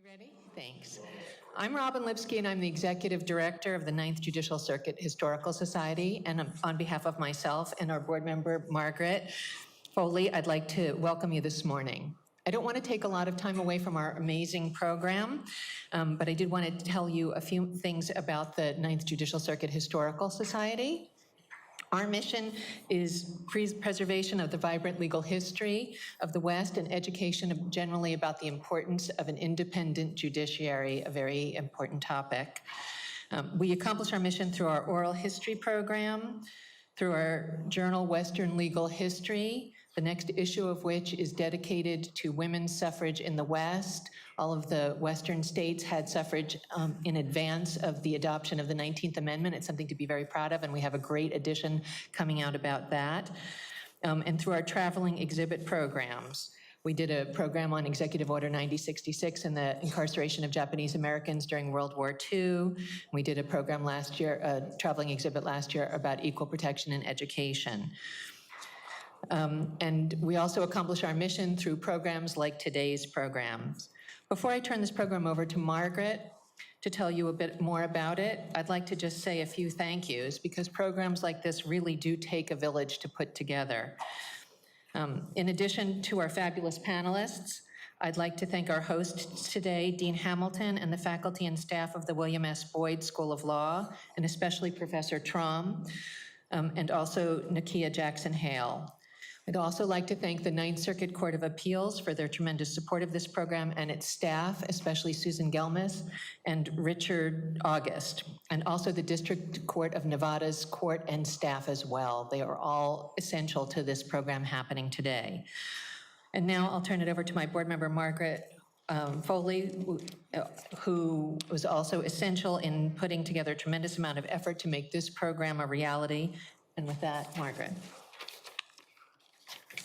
Ready? Thanks. I'm Robin Lipsky, and I'm the Executive Director of the Ninth Judicial Circuit Historical Society. And on behalf of myself and our board member, Margaret Foley, I'd like to welcome you this morning. I don't want to take a lot of time away from our amazing program, but I did want to tell you a few things about the Ninth Judicial Circuit Historical Society. Our mission is preservation of the vibrant legal history of the West and education generally about the importance of an independent judiciary, a very important topic. We accomplish our mission through our oral history program, through our journal, Western Legal History, the next issue of which is dedicated to women's suffrage in the West. All of the Western states had suffrage in advance of the adoption of the 19th Amendment. It's something to be very proud of, and we have a great edition coming out about that. And through our traveling exhibit programs. We did a program on Executive Order 9066 and the incarceration of Japanese Americans during World War II. We did a program last year, a traveling exhibit last year about equal protection in education. And we also accomplish our mission through programs like today's programs. Before I turn this program over to Margaret to tell you a bit more about it, I'd like to just say a few thank yous because programs like this really do take a village to put together. In addition to our fabulous panelists, I'd like to thank our hosts today, Dean Hamilton, and the faculty and staff of the William S. Boyd School of Law, and especially Professor Traum, and also Nakia Jackson-Hale. I'd also like to thank the Ninth Circuit Court of Appeals for their tremendous support of this program and its staff, especially Susan Gelmas and Richard August, and also the District Court of Nevada's court and staff as well. They are all essential to this program happening today. And now I'll turn it over to my board member, Margaret Foley, who was also essential in putting together a tremendous amount of effort to make this program a reality. And with that, Margaret.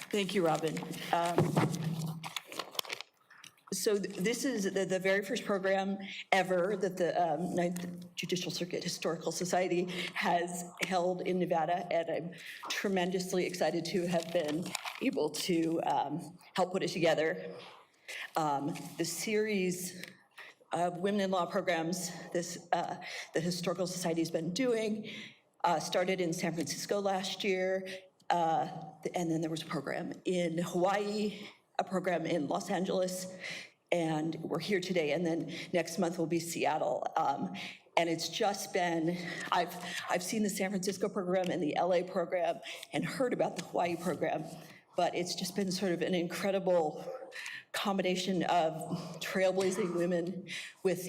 Thank you, Robin. So this is the very first program ever that the Ninth Judicial Circuit Historical Society has held in Nevada, and I'm tremendously excited to have been able to help put it together. The series of women in law programs the Historical Society has been doing started in San Francisco last year. And then there was a program in Hawaii, a program in Los Angeles, and we're here today. And then next month will be Seattle. And it's just been, I've seen the San Francisco program and the LA program and heard about the Hawaii program, but it's just been sort of an incredible combination of trailblazing women with,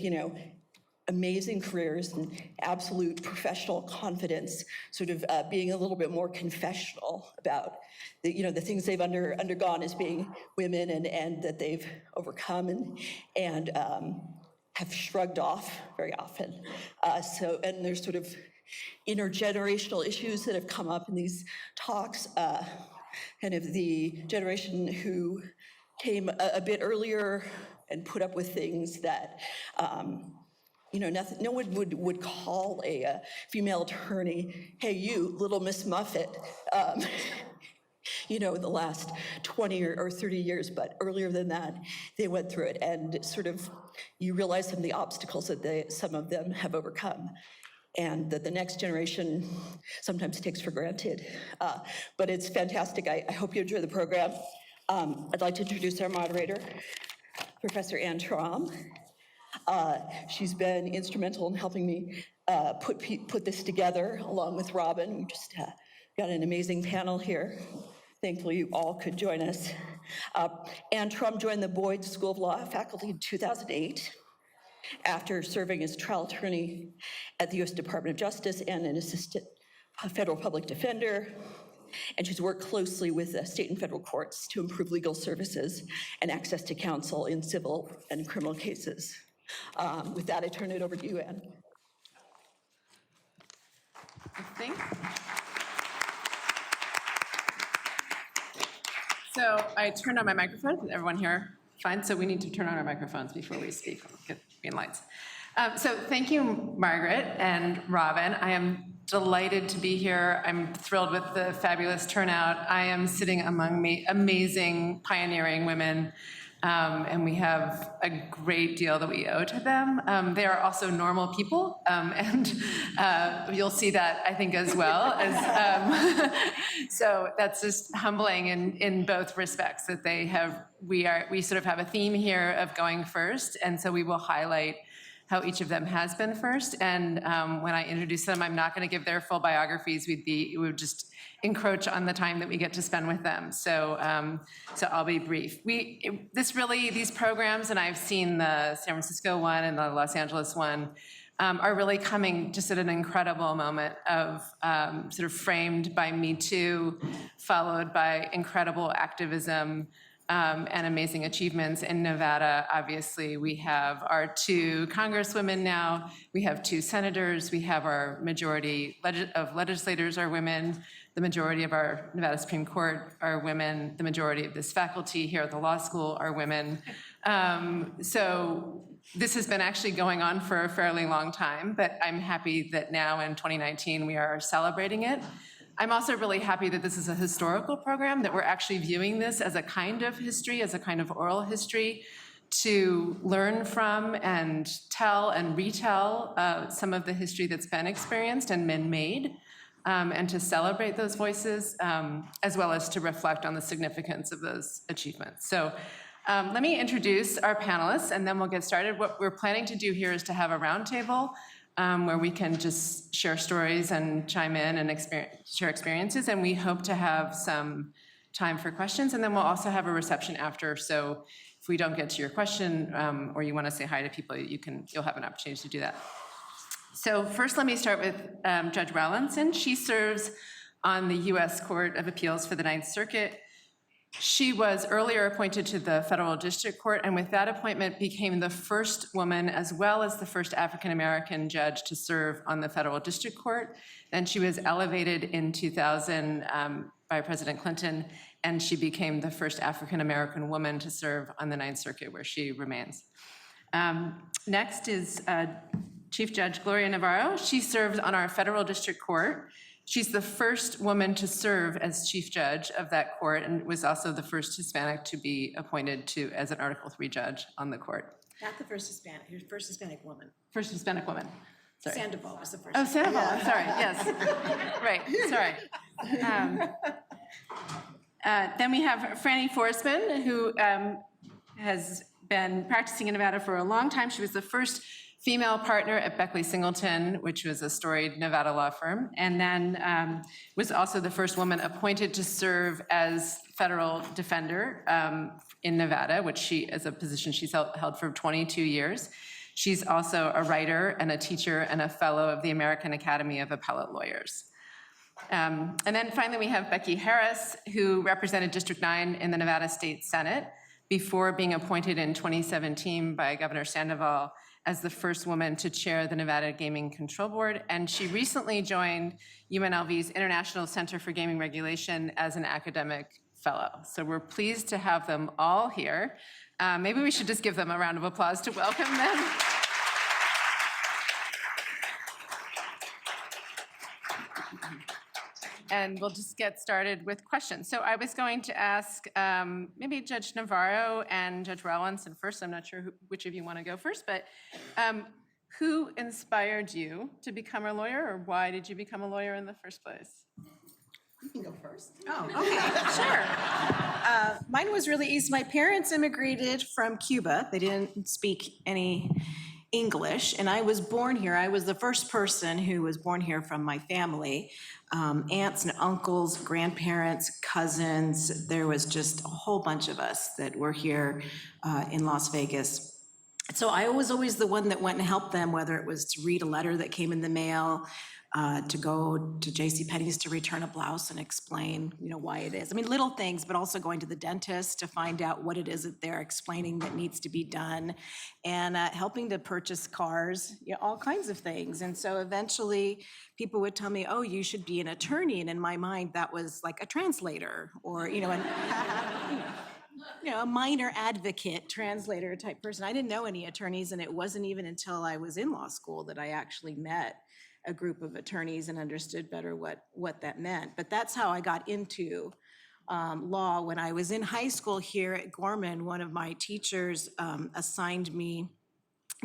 amazing careers and absolute professional confidence, sort of being a little bit more confessional about the things they've undergone as being women and that they've overcome and have shrugged off very often. And there's sort of intergenerational issues that have come up in these talks, kind of the generation who came a bit earlier and put up with things that no one would call a female attorney, hey, you, little Miss Muffet, in the last 20 or 30 years, but earlier than that, they went through it, and sort of you realize some of the obstacles that some of them have overcome, and that the next generation sometimes takes for granted. But it's fantastic. I hope you enjoy the program. I'd like to introduce our moderator, Professor Ann Traum. She's been instrumental in helping me put this together along with Robin. We just got an amazing panel here. Thankfully, you all could join us. Ann Traum joined the Boyd School of Law faculty in 2008 after serving as trial attorney at the U.S. Department of Justice and an assistant federal public defender. And she's worked closely with the state and federal courts to improve legal services and access to counsel in civil and criminal cases. With that, I turn it over to you, Ann. Thanks. So I turned on my microphone. Is everyone here? Fine. So we need to turn on our microphones before we speak. Get green lights. So thank you, Margaret and Robin. I am delighted to be here. I'm thrilled with the fabulous turnout. I am sitting among amazing, pioneering women and we have a great deal that we owe to them. They are also normal people, and you'll see that, I think, as well. So that's just humbling in both respects, that we sort of have a theme here of going first, and so we will highlight how each of them has been first. And when I introduce them, I'm not going to give their full biographies. We would just encroach on the time that we get to spend with them. So I'll be brief. These programs, and I've seen the San Francisco one and the Los Angeles one, are really coming just at an incredible moment of sort of framed by Me Too, followed by incredible activism, and amazing achievements in Nevada. Obviously, we have our 2 congresswomen now, we have 2 senators, we have our majority of legislators are women, the majority of our Nevada Supreme Court are women, the majority of this faculty here at the law school are women. So this has been actually going on for a fairly long time, but I'm happy that now in 2019 we are celebrating it. I'm also really happy that this is a historical program, that we're actually viewing this as a kind of history, as a kind of oral history, to learn from and tell and retell some of the history that's been experienced and been made, and to celebrate those voices, as well as to reflect on the significance of those achievements. So let me introduce our panelists, and then we'll get started. What we're planning to do here is to have a roundtable where we can just share stories and chime in and share experiences, and we hope to have some time for questions, and then we'll also have a reception after, so if we don't get to your question or you want to say hi to people, you'll have an opportunity to do that. So first, let me start with Judge Rawlinson. She serves on the U.S. Court of Appeals for the Ninth Circuit. She was earlier appointed to the Federal District Court, and with that appointment became the first woman as well as the first African-American judge to serve on the Federal District Court. Then she was elevated in 2000 by President Clinton, and she became the first African-American woman to serve on the Ninth Circuit, where she remains. Next is Chief Judge Gloria Navarro. She serves on our Federal District Court. She's the first woman to serve as chief judge of that court, and was also the first Hispanic to be appointed as an Article III judge on the court. Not the first Hispanic, your first Hispanic woman. First Hispanic woman. Sorry. Sandoval was the first. Oh, Sandoval, I'm sorry, yes. Right, sorry. Then we have Franny Forsman, who has been practicing in Nevada for a long time. She was the first female partner at Beckley Singleton, which was a storied Nevada law firm, and then was also the first woman appointed to serve as federal defender in Nevada, which is a position she's held for 22 years. She's also a writer and a teacher and a fellow of the American Academy of Appellate Lawyers. And then finally, we have Becky Harris, who represented District 9 in the Nevada State Senate before being appointed in 2017 by Governor Sandoval as the first woman to chair the Nevada Gaming Control Board, and she recently joined UNLV's International Center for Gaming Regulation as an academic fellow. So we're pleased to have them all here. Maybe we should just give them a round of applause to welcome them. And we'll just get started with questions. So I was going to ask maybe Judge Navarro and Judge Rawlinson first. I'm not sure which of you want to go first, but who inspired you to become a lawyer, or why did you become a lawyer in the first place? You can go first. Oh, okay, sure. Mine was really easy. My parents immigrated from Cuba. They didn't speak any English, and I was born here. I was the first person who was born here from my family. Aunts and uncles, grandparents, cousins. There was just a whole bunch of us that were here in Las Vegas. So I was always the one that went and helped them, whether it was to read a letter that came in the mail, to go to JCPenney's to return a blouse and explain, why it is. I mean, little things, but also going to the dentist to find out what it is that they're explaining that needs to be done, and helping to purchase cars, all kinds of things. And so eventually people would tell me, oh, you should be an attorney. And in my mind, that was like a translator or, a minor advocate, translator type person. I didn't know any attorneys, and it wasn't even until I was in law school that I actually met a group of attorneys and understood better what that meant. But that's how I got into law. When I was in high school here at Gorman, one of my teachers assigned me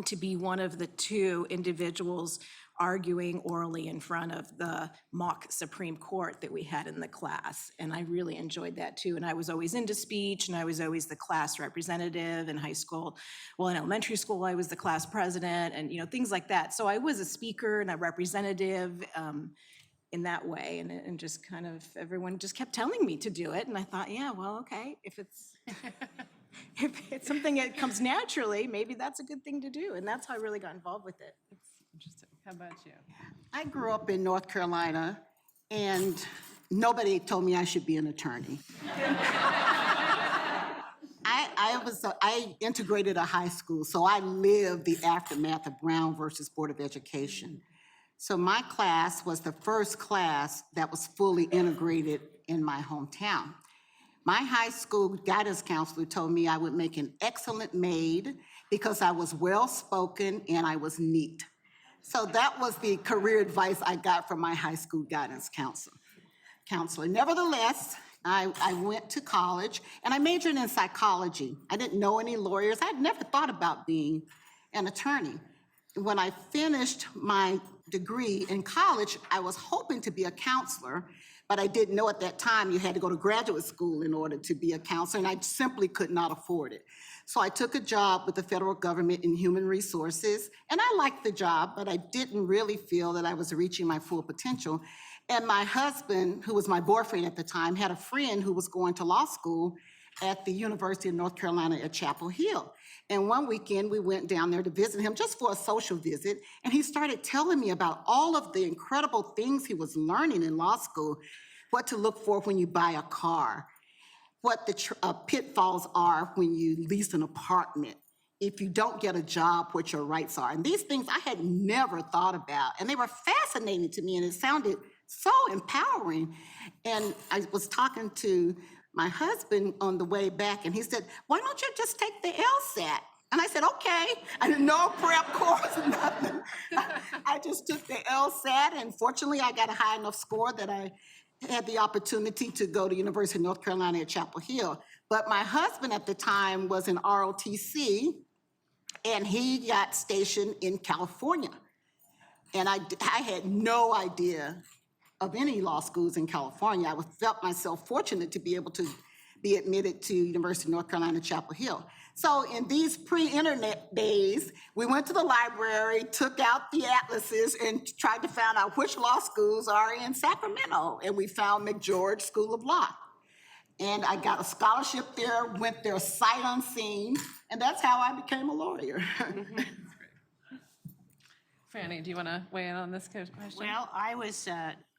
to be one of the two individuals arguing orally in front of the mock Supreme Court that we had in the class. And I really enjoyed that too. And I was always into speech, and I was always the class representative in high school. Well, in elementary school, I was the class president and, things like that. So I was a speaker and a representative in that way. And just kind of, everyone just kept telling me to do it. And I thought, yeah, well, okay, if it's something that comes naturally, maybe that's a good thing to do. And that's how I really got involved with it. Interesting. How about you? I grew up in North Carolina, and nobody told me I should be an attorney. I integrated a high school, so I lived the aftermath of Brown versus Board of Education. So my class was the first class that was fully integrated in my hometown. My high school guidance counselor told me I would make an excellent maid because I was well-spoken and I was neat. So that was the career advice I got from my high school guidance counselor. Nevertheless, I went to college and I majored in psychology. I didn't know any lawyers. I had never thought about being an attorney. When I finished my degree in college, I was hoping to be a counselor, but I didn't know at that time you had to go to graduate school in order to be a counselor, and I simply could not afford it. So I took a job with the federal government in human resources, and I liked the job, but I didn't really feel that I was reaching my full potential. And my husband, who was my boyfriend at the time, had a friend who was going to law school at the University of North Carolina at Chapel Hill. And one weekend we went down there to visit him just for a social visit, and he started telling me about all of the incredible things he was learning in law school, what to look for when you buy a car, what the pitfalls are when you lease an apartment, if you don't get a job, what your rights are. And these things I had never thought about, and they were fascinating to me, and it sounded so empowering. And I was talking to my husband on the way back, and he said, why don't you just take the LSAT? And I said, okay. I didn't know a prep course, nothing. I just took the LSAT, and fortunately I got a high enough score that I had the opportunity to go to University of North Carolina at Chapel Hill. But my husband at the time was in ROTC, and he got stationed in California. And I had no idea of any law schools in California. I felt myself fortunate to be able to be admitted to University of North Carolina, Chapel Hill. So in these pre-internet days, we went to the library, took out the atlases, and tried to find out which law schools are in Sacramento. And we found McGeorge School of Law. And I got a scholarship there, went there sight unseen, and that's how I became a lawyer. Franny, do you want to weigh in on this question? Well, I was,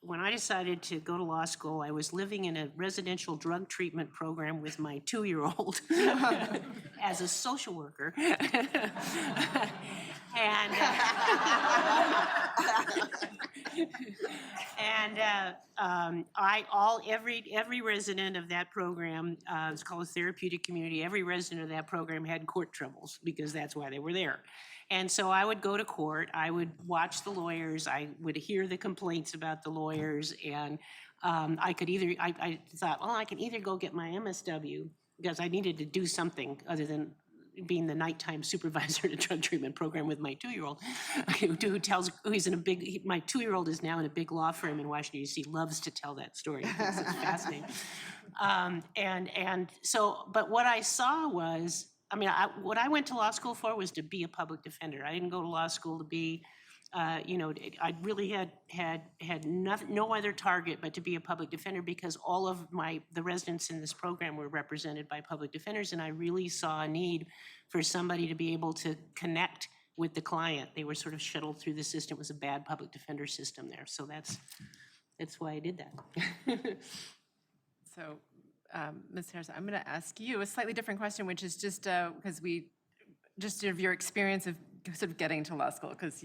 when I decided to go to law school, I was living in a residential drug treatment program with my 2-year-old as a social worker. Every resident of that program, it's called a therapeutic community, every resident of that program had court troubles because that's why they were there. And so I would go to court, I would watch the lawyers, I would hear the complaints about the lawyers, and I thought, well, I can either go get my MSW, because I needed to do something other than being the nighttime supervisor at a drug treatment program with my 2-year-old, my 2-year-old is now in a big law firm in Washington, D.C., loves to tell that story. It's fascinating. But what I saw was, what I went to law school for was to be a public defender. I didn't go to law school to be, I really had no other target but to be a public defender, because all of the residents in this program were represented by public defenders, and I really saw a need for somebody to be able to connect with the client. They were sort of shuttled through the system. It was a bad public defender system there, so that's why I did that. So, Ms. Harris, I'm going to ask you a slightly different question, which is just because of your experience of sort of getting to law school, because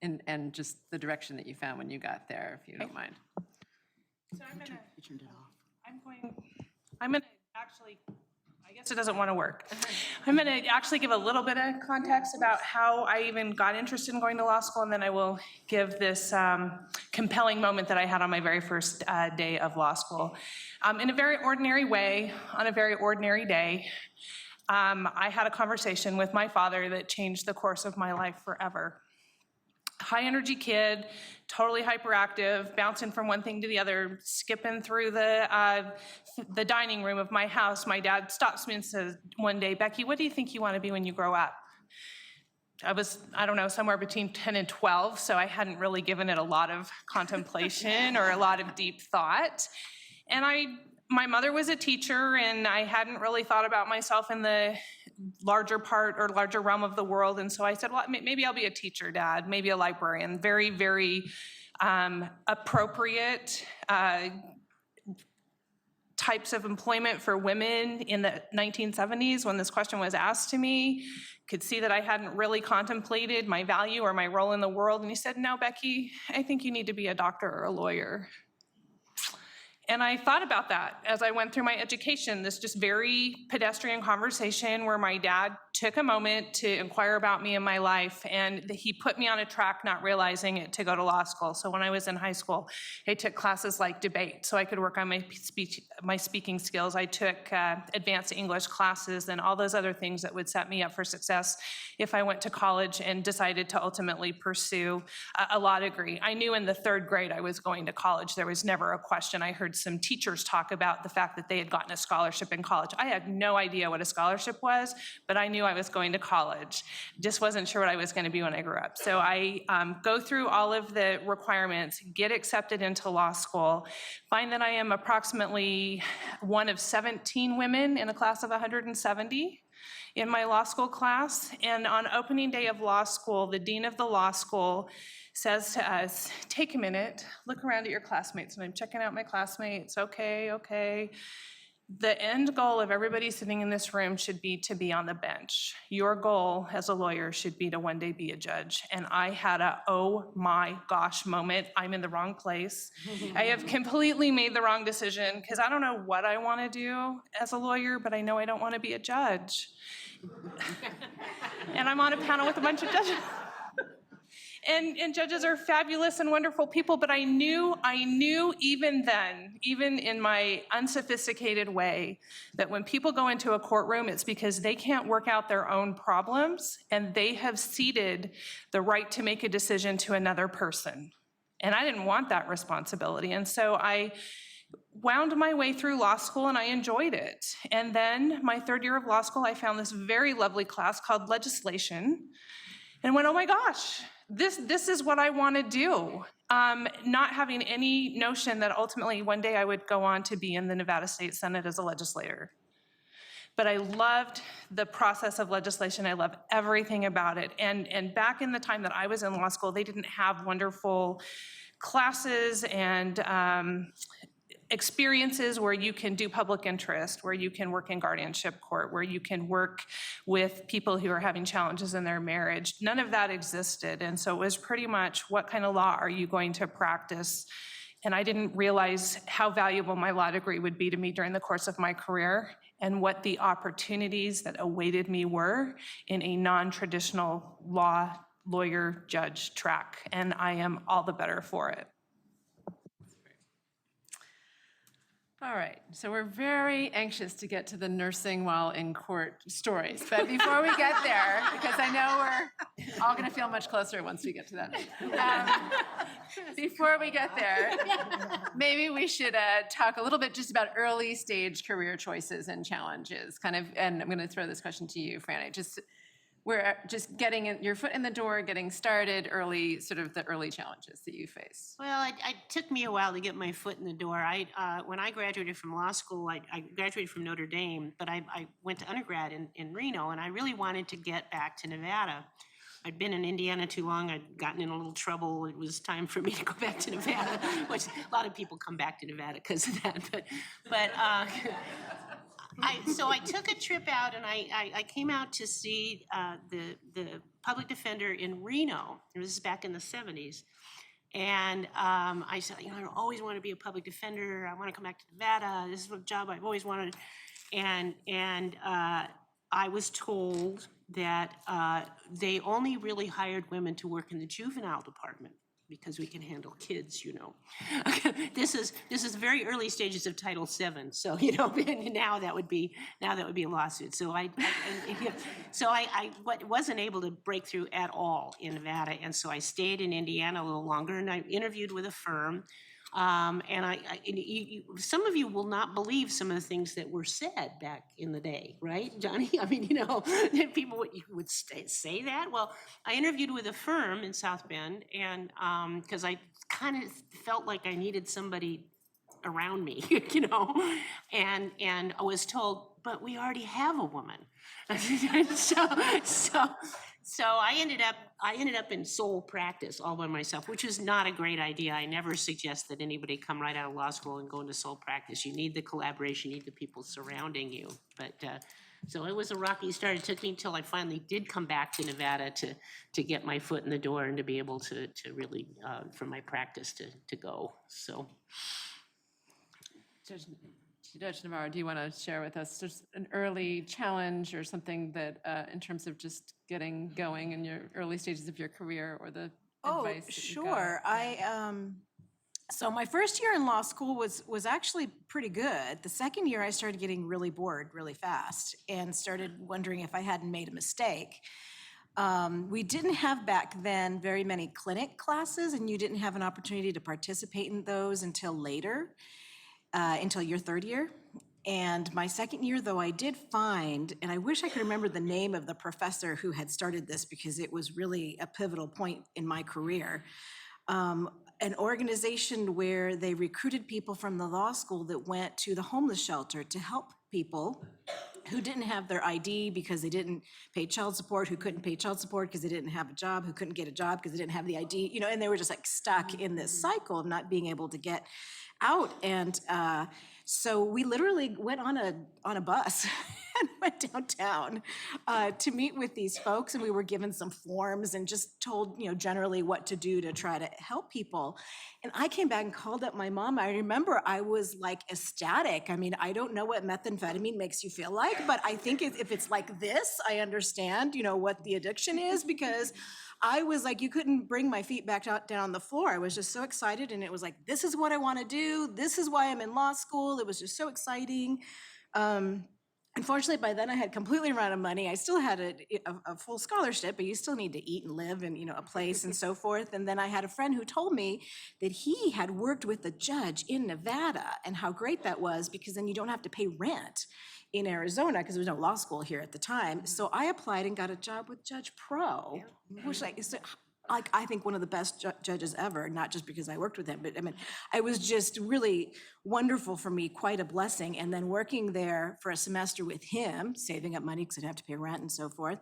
and just the direction that you found when you got there, if you don't mind. So I'm gonna actually, I guess guess it doesn't want to work. I'm going to actually give a little bit of context about how I even got interested in going to law school, and then I will give this compelling moment that I had on my very first day of law school. In a very ordinary way, on a very ordinary day, I had a conversation with my father that changed the course of my life forever. High energy kid, totally hyperactive, bouncing from one thing to the other, skipping through the dining room of my house. My dad stops me and says one day, "Becky, what do you think you want to be when you grow up?" I was, I don't know, somewhere between 10 and 12, so I hadn't really given it a lot of contemplation or a lot of deep thought. And my mother was a teacher, and I hadn't really thought about myself in the larger part or larger realm of the world. And so I said, well, maybe I'll be a teacher, Dad, maybe a librarian. Very, very appropriate types of employment for women in the 1970s when this question was asked to me. Could see that I hadn't really contemplated my value or my role in the world. And he said, no, Becky, I think you need to be a doctor or a lawyer. And I thought about that as I went through my education, this just very pedestrian conversation where my dad took a moment to inquire about me and my life, and he put me on a track not realizing it to go to law school. So when I was in high school, I took classes like debate so I could work on my speaking skills. I took advanced English classes and all those other things that would set me up for success if I went to college and decided to ultimately pursue a law degree. I knew in the 3rd grade I was going to college. There was never a question. I heard some teachers talk about the fact that they had gotten a scholarship in college. I had no idea what a scholarship was, but I knew I was going to college. Just wasn't sure what I was going to be when I grew up. So I go through all of the requirements, get accepted into law school, find that I am approximately one of 17 women in a class of 170 in my law school class. And on opening day of law school, the dean of the law school says to us, take a minute, look around at your classmates. And I'm checking out my classmates. Okay. The end goal of everybody sitting in this room should be to be on the bench. Your goal as a lawyer should be to one day be a judge. And I had a, oh my gosh moment. I'm in the wrong place. I have completely made the wrong decision because I don't know what I want to do as a lawyer, but I know I don't want to be a judge. And I'm on a panel with a bunch of judges. And judges are fabulous and wonderful people, but I knew even then, even in my unsophisticated way, that when people go into a courtroom, it's because they can't work out their own problems, and they have ceded the right to make a decision to another person. And I didn't want that responsibility. And so I wound my way through law school, and I enjoyed it. And then my 3rd year of law school, I found this very lovely class called legislation, and went, oh my gosh, this is what I want to do. Not having any notion that ultimately one day I would go on to be in the Nevada State Senate as a legislator. But I loved the process of legislation. I love everything about it. And back in the time that I was in law school, they didn't have wonderful classes and experiences where you can do public interest, where you can work in guardianship court, where you can work with people who are having challenges in their marriage. None of that existed. And so it was pretty much, what kind of law are you going to practice? And I didn't realize how valuable my law degree would be to me during the course of my career, and what the opportunities that awaited me were in a non-traditional lawyer, judge track. And I am all the better for it. All right, so we're very anxious to get to the nursing while in court stories. But before we get there, because I know we're all going to feel much closer once we get to that. Before we get there, maybe we should talk a little bit just about early stage career choices and challenges. And I'm going to throw this question to you, Franny. We're just getting your foot in the door, getting started early, sort of the early challenges that you face. Well, it took me a while to get my foot in the door. When I graduated from law school, I graduated from Notre Dame, but I went to undergrad in Reno, and I really wanted to get back to Nevada. I'd been in Indiana too long. I'd gotten in a little trouble. It was time for me to go back to Nevada, which a lot of people come back to Nevada because of that. So I took a trip out, and I came out to see the public defender in Reno. This is back in the 70s. And I said, I always want to be a public defender. I want to come back to Nevada. This is a job I've always wanted. And I was told that they only really hired women to work in the juvenile department because we can handle kids, you know. This is very early stages of Title VII, so you know, now that would be a lawsuit. So I wasn't able to break through at all in Nevada, and so I stayed in Indiana a little longer, and I interviewed with a firm. And some of you will not believe some of the things that were said back in the day, right, Johnny? I mean, you know, people would say that. Well, I interviewed with a firm in South Bend, and because I kind of felt like I needed somebody around me, you know, and I was told, but we already have a woman. So I ended up in sole practice all by myself, which is not a great idea. I never suggest that anybody come right out of law school and go into sole practice. You need the collaboration, you need the people surrounding you. But so it was a rocky start. It took me until I finally did come back to Nevada to get my foot in the door and to be able to really, for my practice to go, so. Judge Navarro, do you want to share with us just an early challenge or something that, in terms of just getting going in your early stages of your career, or the advice that you got? Sure. So my first year in law school was actually pretty good. The second year, I started getting really bored really fast and started wondering if I hadn't made a mistake. We didn't have back then very many clinic classes, and you didn't have an opportunity to participate in those until later. Until your third year. And my second year, though, I did find, and I wish I could remember the name of the professor who had started this because it was really a pivotal point in my career, an organization where they recruited people from the law school that went to the homeless shelter to help people who didn't have their ID because they didn't pay child support, who couldn't pay child support because they didn't have a job, who couldn't get a job because they didn't have the ID, you know, and they were just like stuck in this cycle of not being able to get out. And so we literally went on a bus and went downtown to meet with these folks, and we were given some forms and just told, you know, generally what to do to try to help people. And I came back and called up my mom. I remember I was like ecstatic. I mean, I don't know what methamphetamine makes you feel like, but I think if it's like this, I understand, you know, what the addiction is, because I was like, you couldn't bring my feet back down on the floor. I was just so excited, and it was like, this is what I want to do. This is why I'm in law school. It was just so exciting. Unfortunately, by then I had completely run out of money. I still had a full scholarship, but you still need to eat and live and, you know, a place and so forth. And then I had a friend who told me that he had worked with a judge in Nevada and how great that was, because then you don't have to pay rent in Arizona because there was no law school here at the time. So I applied and got a job with Judge Pro, which is like I think one of the best judges ever, not just because I worked with him, but I mean, it was just really wonderful for me, quite a blessing. And then working there for a semester with him, saving up money because I'd have to pay rent and so forth,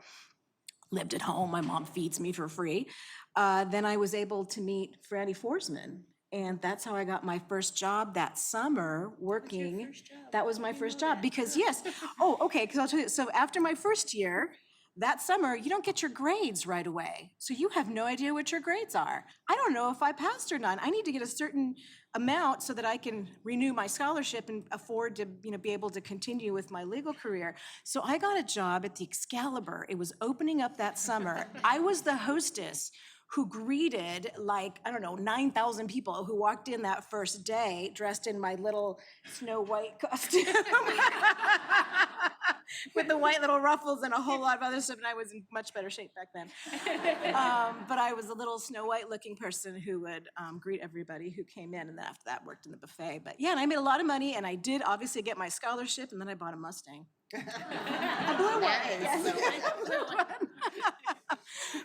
lived at home, my mom feeds me for free. Then I was able to meet Franny Forsman. And that's how I got my first job that summer working. That was my first job because yes. Oh, okay, because I'll tell you, so after my first year, that summer, you don't get your grades right away. So you have no idea what your grades are. I don't know if I passed or not. I need to get a certain amount so that I can renew my scholarship and afford to, you know, be able to continue with my legal career. So I got a job at the Excalibur. It was opening up that summer. I was the hostess who greeted, like, I don't know, 9,000 people who walked in that first day dressed in my little Snow White costume with the white little ruffles and a whole lot of other stuff, and I was in much better shape back then. But I was a little Snow White looking person who would greet everybody who came in, and then after that worked in the buffet. But yeah, and I made a lot of money, and I did obviously get my scholarship, and then I bought a Mustang. A blue one, yes.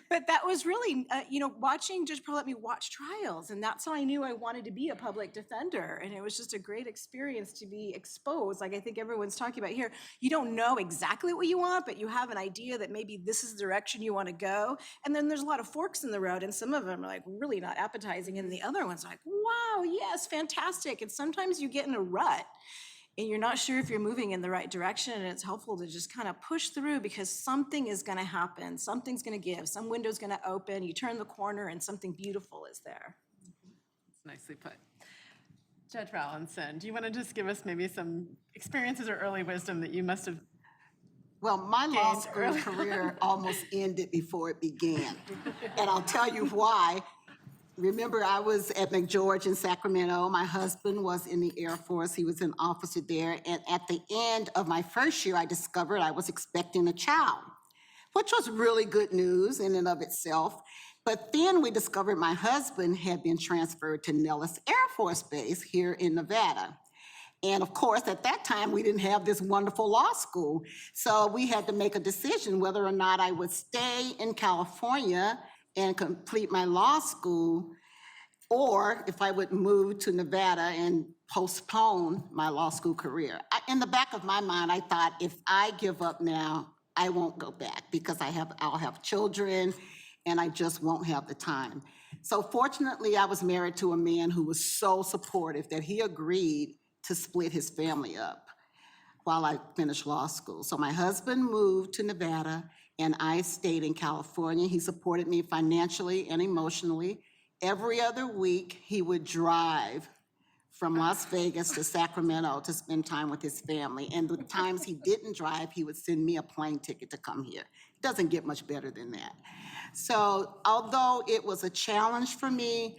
But that was really, you know, watching Judge Pro let me watch trials, and that's how I knew I wanted to be a public defender. And it was just a great experience to be exposed. Like I think everyone's talking about here, you don't know exactly what you want, but you have an idea that maybe this is the direction you want to go. And then there's a lot of forks in the road, and some of them are like really not appetizing, and the other ones are like, wow, yes, fantastic. And sometimes you get in a rut, and you're not sure if you're moving in the right direction, and it's helpful to just kind of push through because something is going to happen, something's going to give, some window's going to open, you turn the corner and something beautiful is there. That's nicely put. Judge Rawlinson, do you want to just give us maybe some experiences or early wisdom that you must have? Well, my law Gained school early. career almost ended before it began. And I'll tell you why. Remember, I was at McGeorge in Sacramento. My husband was in the Air Force. He was an officer there. And at the end of my first year, I discovered I was expecting a child, which was really good news in and of itself. But then we discovered my husband had been transferred to Nellis Air Force Base here in Nevada. And of course, at that time, we didn't have this wonderful law school. So we had to make a decision whether or not I would stay in California and complete my law school, or if I would move to Nevada and postpone my law school career. In the back of my mind, I thought, if I give up now, I won't go back because I'll have children and I just won't have the time. So fortunately, I was married to a man who was so supportive that he agreed to split his family up while I finished law school. So my husband moved to Nevada and I stayed in California. He supported me financially and emotionally. Every other week, he would drive from Las Vegas to Sacramento to spend time with his family. And the times he didn't drive, he would send me a plane ticket to come here. It doesn't get much better than that. So although it was a challenge for me,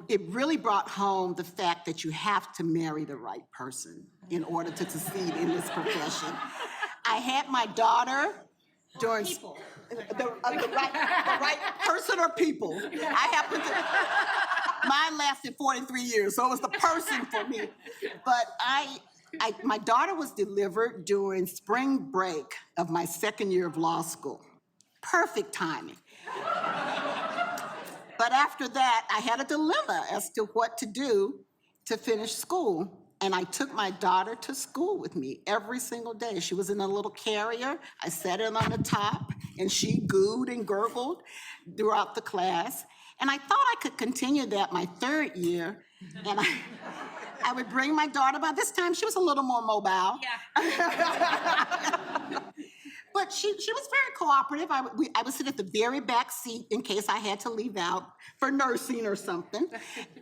it really brought home the fact that you have to marry the right person in order to succeed in this profession. I had my daughter during the right person or people. I happened to, mine lasted 43 years, so it was the person for me. But my daughter was delivered during spring break of my second year of law school. Perfect timing. But after that, I had a dilemma as to what to do to finish school. And I took my daughter to school with me every single day. She was in a little carrier. I sat in on the top, and she gooed and gurgled throughout the class. And I thought I could continue that my third year. And I would bring my daughter. By this time, she was a little more mobile. Yeah. But she was very cooperative. I would sit at the very back seat in case I had to leave out for nursing or something.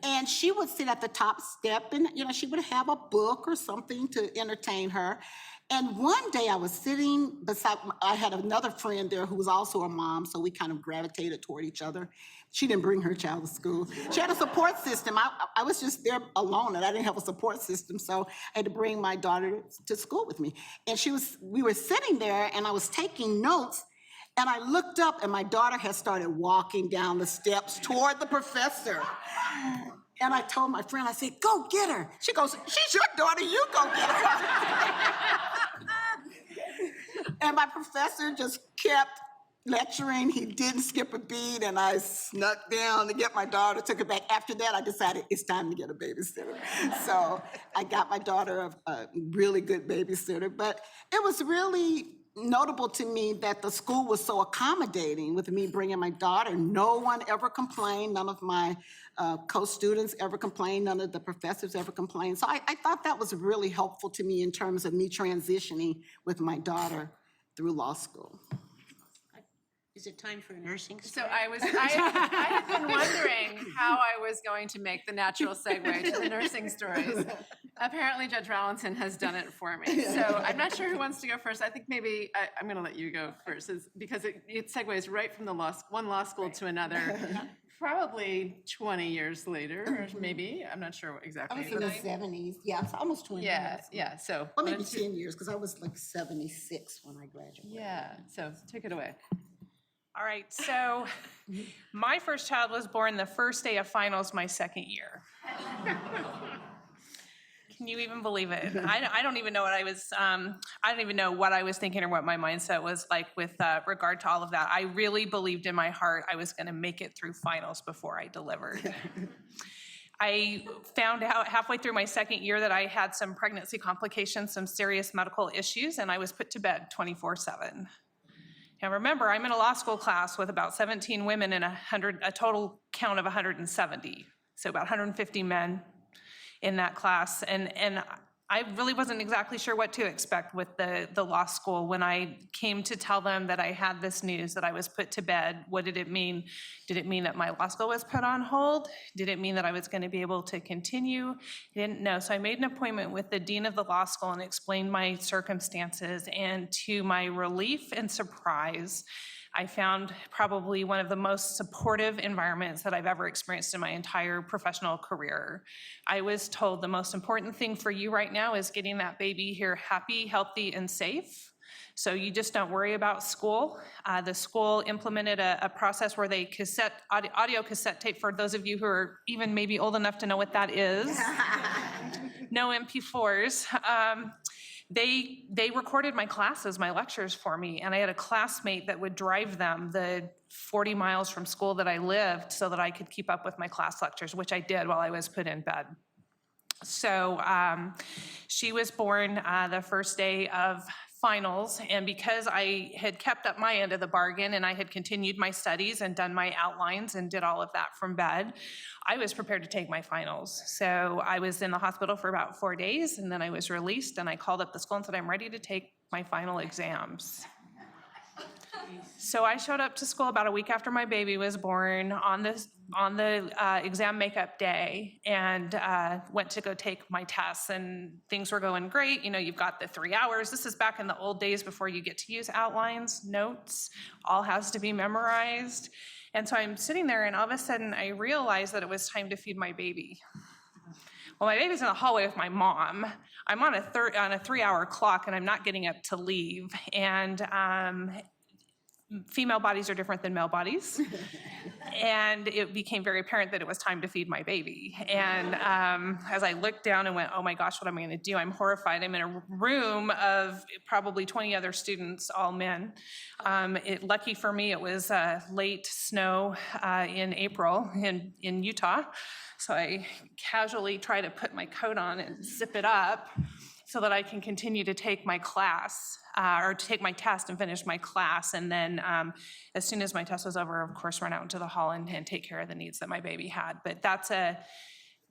And she would sit at the top step and, she would have a book or something to entertain her. And one day I was sitting beside, I had another friend there who was also a mom, so we kind of gravitated toward each other. She didn't bring her child to school. She had a support system. I was just there alone, and I didn't have a support system, so I had to bring my daughter to school with me. And we were sitting there, and I was taking notes, and I looked up, and my daughter had started walking down the steps toward the professor. And I told my friend, I said, "Go get her." She goes, "She's your daughter, you go get her." And my professor just kept lecturing. He didn't skip a beat, and I snuck down to get my daughter, took her back. After that, I decided it's time to get a babysitter. So I got my daughter a really good babysitter, but it was really notable to me that the school was so accommodating with me bringing my daughter. No one ever complained. None of my co-students ever complained. None of the professors ever complained. So I thought that was really helpful to me in terms of me transitioning with my daughter through law school. Is it time for a nursing So story? I had been wondering how I was going to make the natural segue to the nursing stories. Apparently, Judge Rawlinson has done it for me. So I'm not sure who wants to go first. I think maybe I'm going to let you go first, because it segues right from one law school to another, probably 20 years later, or maybe. I'm not sure exactly. I was in the 70s. Yeah, it's almost 20 years. Yeah. So Well, maybe 10 years, because I was like 76 when I graduated. yeah. So take it away. All right, so my first child was born the first day of finals my second year. Can you even believe it? I don't even know what I don't even know what I was thinking or what my mindset was like with regard to all of that. I really believed in my heart I was gonna make it through finals before I delivered. I found out halfway through my second year that I had some pregnancy complications, some serious medical issues, and I was put to bed 24/7. Now remember, I'm in a law school class with about 17 women and a total count of 170. So about 150 men in that class. And I really wasn't exactly sure what to expect with the law school. When I came to tell them that I had this news, that I was put to bed, what did it mean? Did it mean that my law school was put on hold? Did it mean that I was going to be able to continue? I didn't know. So I made an appointment with the dean of the law school and explained my circumstances. And to my relief and surprise, I found probably one of the most supportive environments that I've ever experienced in my entire professional career. I was told the most important thing for you right now is getting that baby here happy, healthy, and safe. So you just don't worry about school. The school implemented a process where they audio cassette tape, for those of you who are even maybe old enough to know what that is. No MP4s. They recorded my classes, my lectures for me, and I had a classmate that would drive them the 40 miles from school that I lived so that I could keep up with my class lectures, which I did while I was put in bed. So she was born the first day of finals, and because I had kept up my end of the bargain and I had continued my studies and done my outlines and did all of that from bed, I was prepared to take my finals. So I was in the hospital for about 4 days, and then I was released, and I called up the school and said, I'm ready to take my final exams. So I showed up to school about a week after my baby was born on the exam makeup day, and went to go take my tests, and things were going great. You know, you've got the 3 hours. This is back in the old days before you get to use outlines, notes, all has to be memorized. And so I'm sitting there, and all of a sudden I realized that it was time to feed my baby. Well, my baby's in the hallway with my mom. I'm on a 3-hour clock, and I'm not getting up to leave. And female bodies are different than male bodies. And it became very apparent that it was time to feed my baby. And as I looked down and went, oh my gosh, what am I gonna do? I'm horrified. I'm in a room of probably 20 other students, all men. Lucky for me, it was late snow in April in Utah. So I casually try to put my coat on and zip it up so that I can continue to take my class, or to take my test and finish my class. And then as soon as my test was over, of course, run out into the hall and take care of the needs that my baby had. But that's an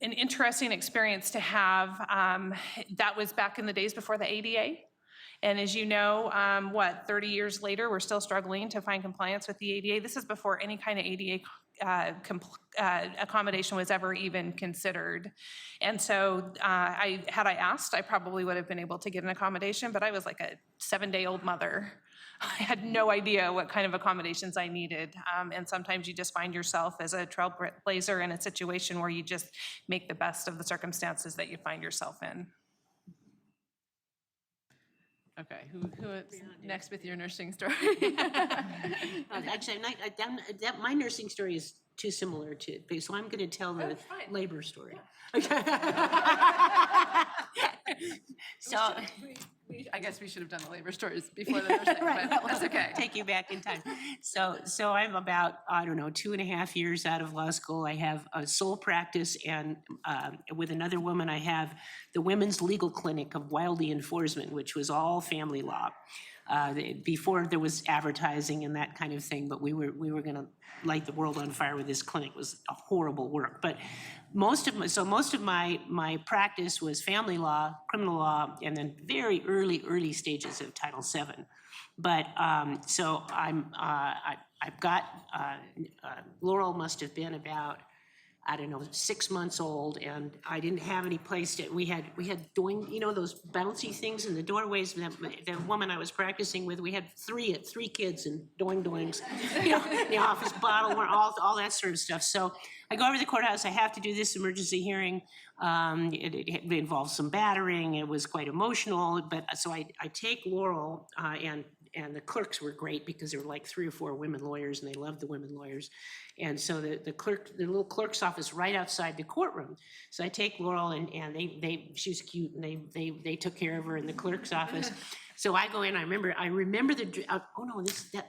interesting experience to have. That was back in the days before the ADA. And as you know, 30 years later, we're still struggling to find compliance with the ADA. This is before any kind of ADA accommodation was ever even considered. And so had I asked, I probably would have been able to get an accommodation, but I was like a 7-day-old mother. I had no idea what kind of accommodations I needed. And sometimes you just find yourself as a trailblazer in a situation where you just make the best of the circumstances that you find yourself in. Okay, who is next with your nursing story? Actually, my nursing story is too similar to, so I'm going to tell the labor story. So I guess we should have done the labor stories before the nursing, but that's okay. Take you back in time. So I'm about, 2.5 years out of law school. I have a sole practice, and with another woman, I have the Women's Legal Clinic of Johnnie B, which was all family law. Before there was advertising and that kind of thing, but we were going to light the world on fire with this clinic. It was a horrible work. But most of my practice was family law, criminal law, and then very early stages of Title VII. But so I've got Laurel must have been about, 6 months old, and I didn't have any place to, we had doing, those bouncy things in the doorways. The woman I was practicing with, we had three kids and doings, the office bottle, all that sort of stuff. So I go over to the courthouse, I have to do this emergency hearing. It involves some battering, it was quite emotional, but so I take Laurel, and the clerks were great because there were like 3 or 4 women lawyers, and they loved the women lawyers. And so the little clerk's office right outside the courtroom. So I take Laurel, and she was cute, and they took care of her in the clerk's office. So I go in. I remember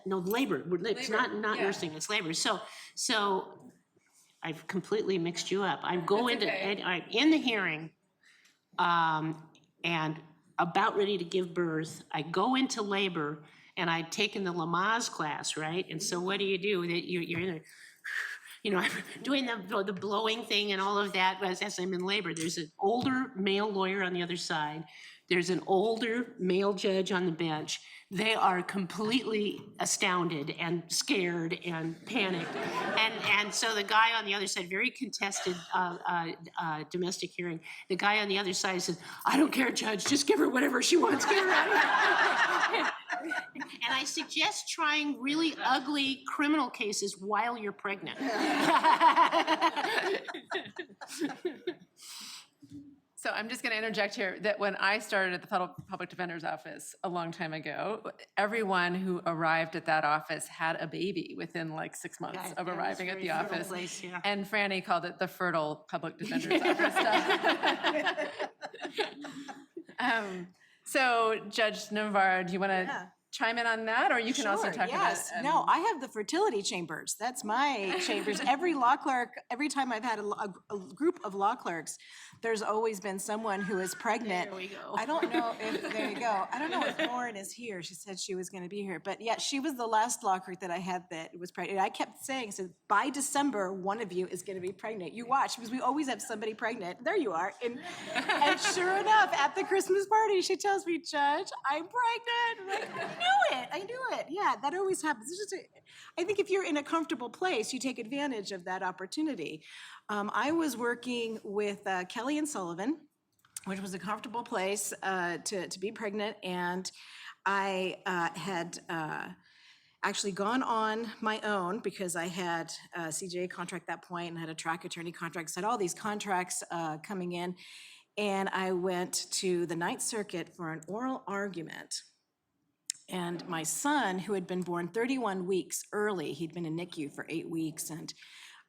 labor. It's not nursing. It's labor. So I've completely mixed you up. I'm going in the hearing, and about ready to give birth. I go into labor, and I'd taken the Lamaze class, right? And so what do? That you're in there, I'm doing the blowing thing and all of that as I'm in labor. There's an older male lawyer on the other side. There's an older male judge on the bench. They are completely astounded and scared and panicked. And so the guy on the other side, very contested domestic hearing, the guy on the other side says, "I don't care, Judge, just give her whatever she wants, get her out of here." And I suggest trying really ugly criminal cases while you're pregnant. So I'm just going to interject here that when I started at the Federal Public Defender's Office a long time ago, everyone who arrived at that office had a baby within like 6 months Yeah, of it was arriving at very the fertile office. place, yeah. And Franny called it the fertile Public Defender's Office stuff. So Judge Navarro, do you want to chime in on that, or you can also Sure, talk yes. about? No, I have the fertility chambers. That's my chambers. Every law clerk, every time I've had a group of law clerks, there's always been someone who is pregnant. There we go. I don't know if, there you go. I don't know if Lauren is here. She said she was going to be here. But yeah, she was the last law clerk that I had that was pregnant. I kept saying, so by December, one of you is going to be pregnant. You watch, because we always have somebody pregnant. There you are. And sure enough, at the Christmas party, she tells me, Judge, I'm pregnant. I'm like, I knew it. Yeah, that always happens. It's just I think if you're in a comfortable place, you take advantage of that opportunity. I was working with Kelly and Sullivan, which was a comfortable place to be pregnant, and I had actually gone on my own because I had a CJA contract at that point and had a track attorney contract, so I had all these contracts coming in, and I went to the Ninth Circuit for an oral argument. And my son, who had been born 31 weeks early, he'd been in NICU for 8 weeks, and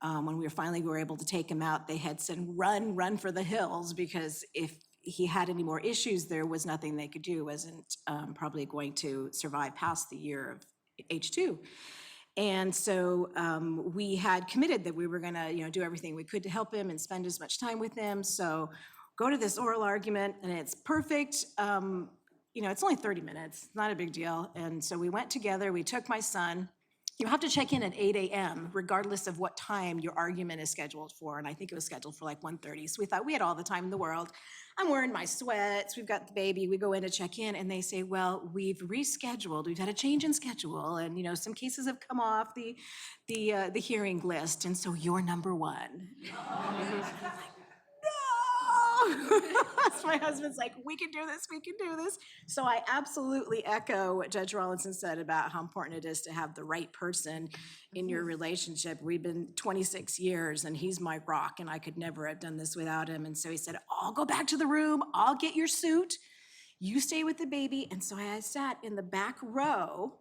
when we were able to take him out, they had said, run for the hills, because if he had any more issues, there was nothing they could do. Wasn't probably going to survive past the year of H2. And so we had committed that we were gonna do everything we could to help him and spend as much time with him. So go to this oral argument, and it's perfect. It's only 30 minutes, not a big deal. And so we went together, we took my son. You have to check in at 8 a.m. regardless of what time your argument is scheduled for. And I think it was scheduled for like 1:30. So we thought we had all the time in the world. I'm wearing my sweats, we've got the baby, we go in to check in, and they say, well, we've rescheduled, we've had a change in schedule, and some cases have come off the hearing list, and so you're number one. So my husband's like, we can do this. So I absolutely echo what Judge Rawlinson said about how important it is to have the right person in your relationship. We've been 26 years, and he's my rock, and I could never have done this without him. And so he said, I'll go back to the room, I'll get your suit, you stay with the baby. And so I sat in the back row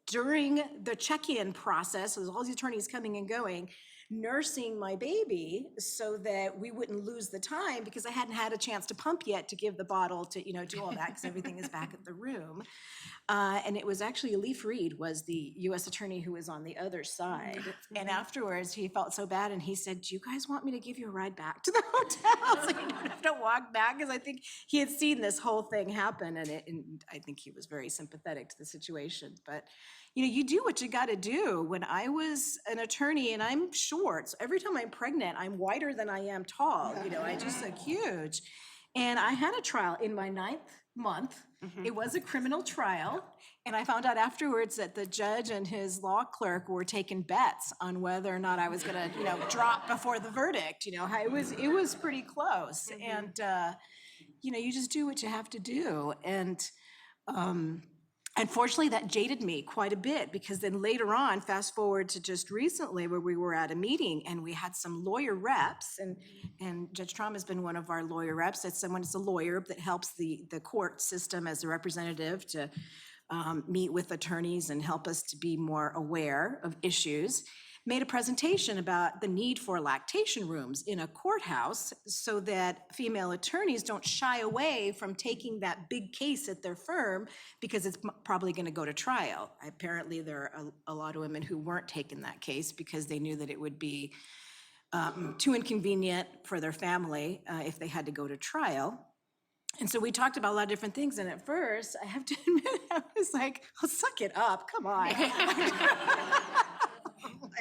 during the check-in process, with all these attorneys coming and going, nursing my baby so that we wouldn't lose the time, because I hadn't had a chance to pump yet to give the bottle to, do all that, because everything is back at the room. And it was actually Leif Reed was the U.S. attorney who was on the other side. And afterwards, he felt so bad, and he said, do you guys want me to give you a ride back to the hotel so you don't have to walk back? Because I think he had seen this whole thing happen, and I think he was very sympathetic to the situation. But you do what you got to do. When I was an attorney, and I'm short, so every time I'm pregnant, I'm wider than I am tall. I just look huge. And I had a trial in my 9th month. It was a criminal trial. And I found out afterwards that the judge and his law clerk were taking bets on whether or not I was going to, drop before the verdict. It was pretty close. And, you just do what you have to do. And, unfortunately, that jaded me quite a bit, because then later on, fast forward to just recently, where we were at a meeting and we had some lawyer reps, and Judge Traum has been one of our lawyer reps. It's a lawyer that helps the court system as a representative to meet with attorneys and help us to be more aware of issues. Made a presentation about the need for lactation rooms in a courthouse so that female attorneys don't shy away from taking that big case at their firm, because it's probably going to go to trial. Apparently, there are a lot of women who weren't taking that case because they knew that it would be too inconvenient for their family if they had to go to trial. And so we talked about a lot of different things, and at first, I have to admit, I was like, oh, suck it up, come on.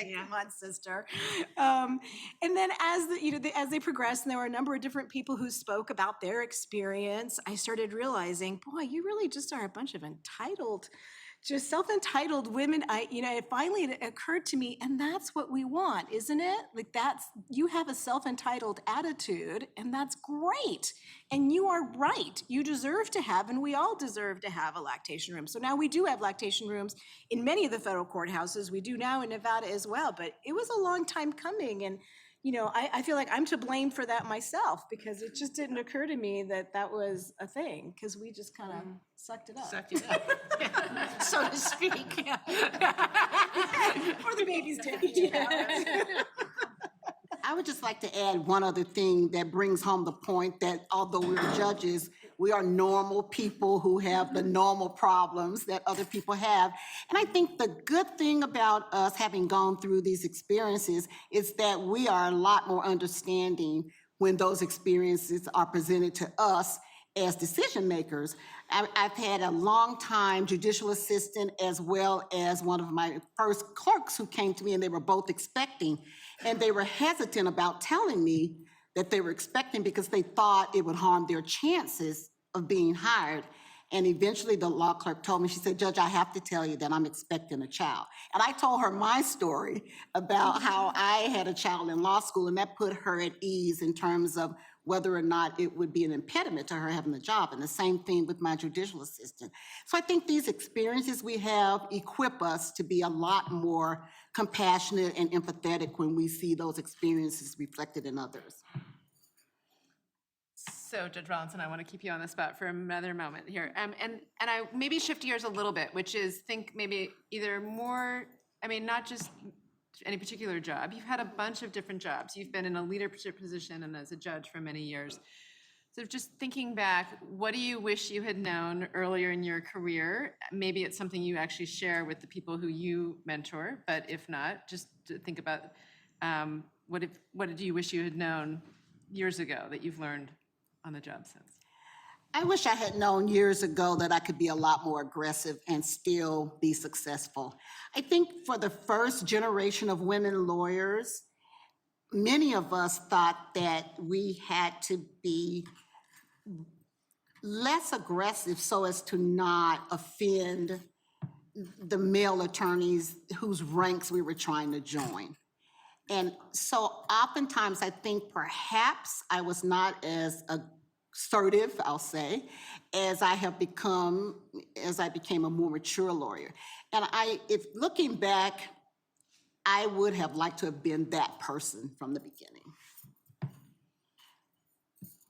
like, come on, sister. And then as as they progressed, and there were a number of different people who spoke about their experience, I started realizing, boy, you really just are a bunch of entitled, just self-entitled women. It finally occurred to me, and that's what we want, isn't it? Like you have a self-entitled attitude, and that's great. And you are right. You deserve to have, and we all deserve to have a lactation room. So now we do have lactation rooms in many of the federal courthouses. We do now in Nevada as well, but it was a long time coming. And I feel like I'm to blame for that myself, because it just didn't occur to me that that was a thing, because we just kind of sucked it up. Sucked it up, so to speak. Or the babies did. I would just like to add one other thing that brings home the point that although we're judges, we are normal people who have the normal problems that other people have. And I think the good thing about us having gone through these experiences is that we are a lot more understanding when those experiences are presented to us as decision makers. I've had a long-time judicial assistant as well as one of my first clerks who came to me, and they were both expecting, and they were hesitant about telling me that they were expecting because they thought it would harm their chances of being hired. And eventually the law clerk told me, she said, "Judge, I have to tell you that I'm expecting a child." And I told her my story about how I had a child in law school, and that put her at ease in terms of whether or not it would be an impediment to her having a job. And the same thing with my judicial assistant. So I think these experiences we have equip us to be a lot more compassionate and empathetic when we see those experiences reflected in others. So Judge Rawlinson, I want to keep you on the spot for another moment here. And I maybe shift gears a little bit, which is think maybe either more, not just any particular job. You've had a bunch of different jobs. You've been in a leadership position and as a judge for many years. So just thinking back, what do you wish you had known earlier in your career? Maybe it's something you actually share with the people who you mentor, but if not, just to think about what did you wish you had known years ago that you've learned on the job since? I wish I had known years ago that I could be a lot more aggressive and still be successful. I think for the first generation of women lawyers, many of us thought that we had to be less aggressive so as to not offend the male attorneys whose ranks we were trying to join. And so oftentimes I think perhaps I was not as assertive, I'll say, as I became a more mature lawyer. And if looking back, I would have liked to have been that person from the beginning.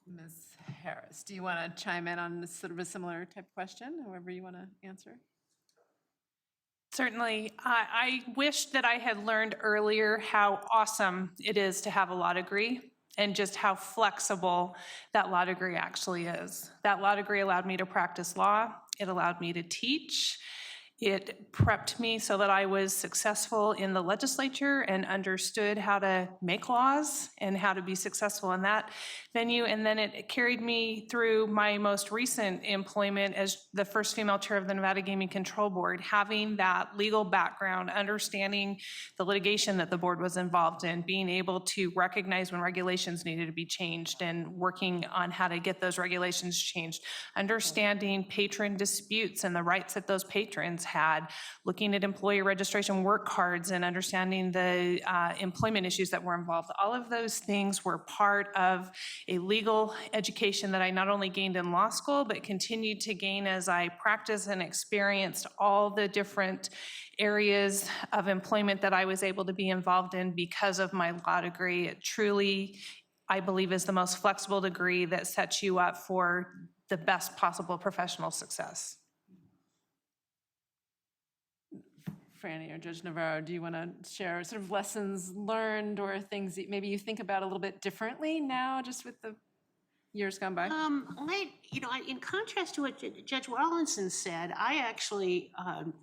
Ms. Harris, do you want to chime in on sort of a similar type question, however you want to answer? Certainly. I wish that I had learned earlier how awesome it is to have a law degree and just how flexible that law degree actually is. That law degree allowed me to practice law. It allowed me to teach. It prepped me so that I was successful in the legislature and understood how to make laws and how to be successful in that venue. And then it carried me through my most recent employment as the first female chair of the Nevada Gaming Control Board, having that legal background, understanding the litigation that the board was involved in, being able to recognize when regulations needed to be changed and working on how to get those regulations changed, understanding patron disputes and the rights that those patrons had, looking at employee registration work cards and understanding the employment issues that were involved. All of those things were part of a legal education that I not only gained in law school, but continued to gain as I practiced and experienced all the different areas of employment that I was able to be involved in because of my law degree. It truly, I believe, is the most flexible degree that sets you up for the best possible professional success. Franny or Judge Navarro, do you want to share sort of lessons learned or things that maybe you think about a little bit differently now, just with the years gone by? In contrast to what Judge Rawlinson said, I actually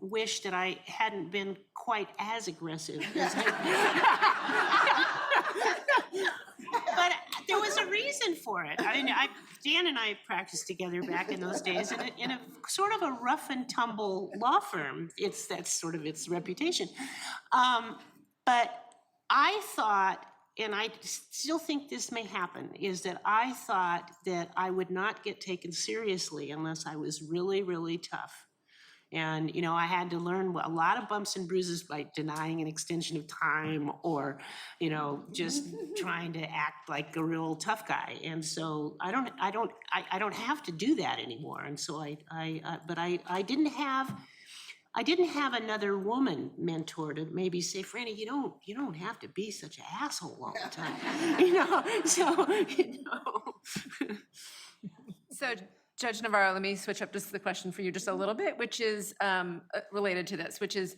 wish that I hadn't been quite as aggressive as but there was a reason for it. I mean, Dan and I practiced together back in those days in a sort of a rough and tumble law firm. That's sort of its reputation. But I thought, and I still think this may happen, is that I thought that I would not get taken seriously unless I was really, really tough. And, I had to learn a lot of bumps and bruises by denying an extension of time or, just trying to act like a real tough guy. And so I don't have to do that anymore. And so I didn't have another woman mentor to maybe say, Franny, you don't have to be such an asshole all the time. So Judge Navarro, let me switch up just the question for you just a little bit, which is related to this, which is,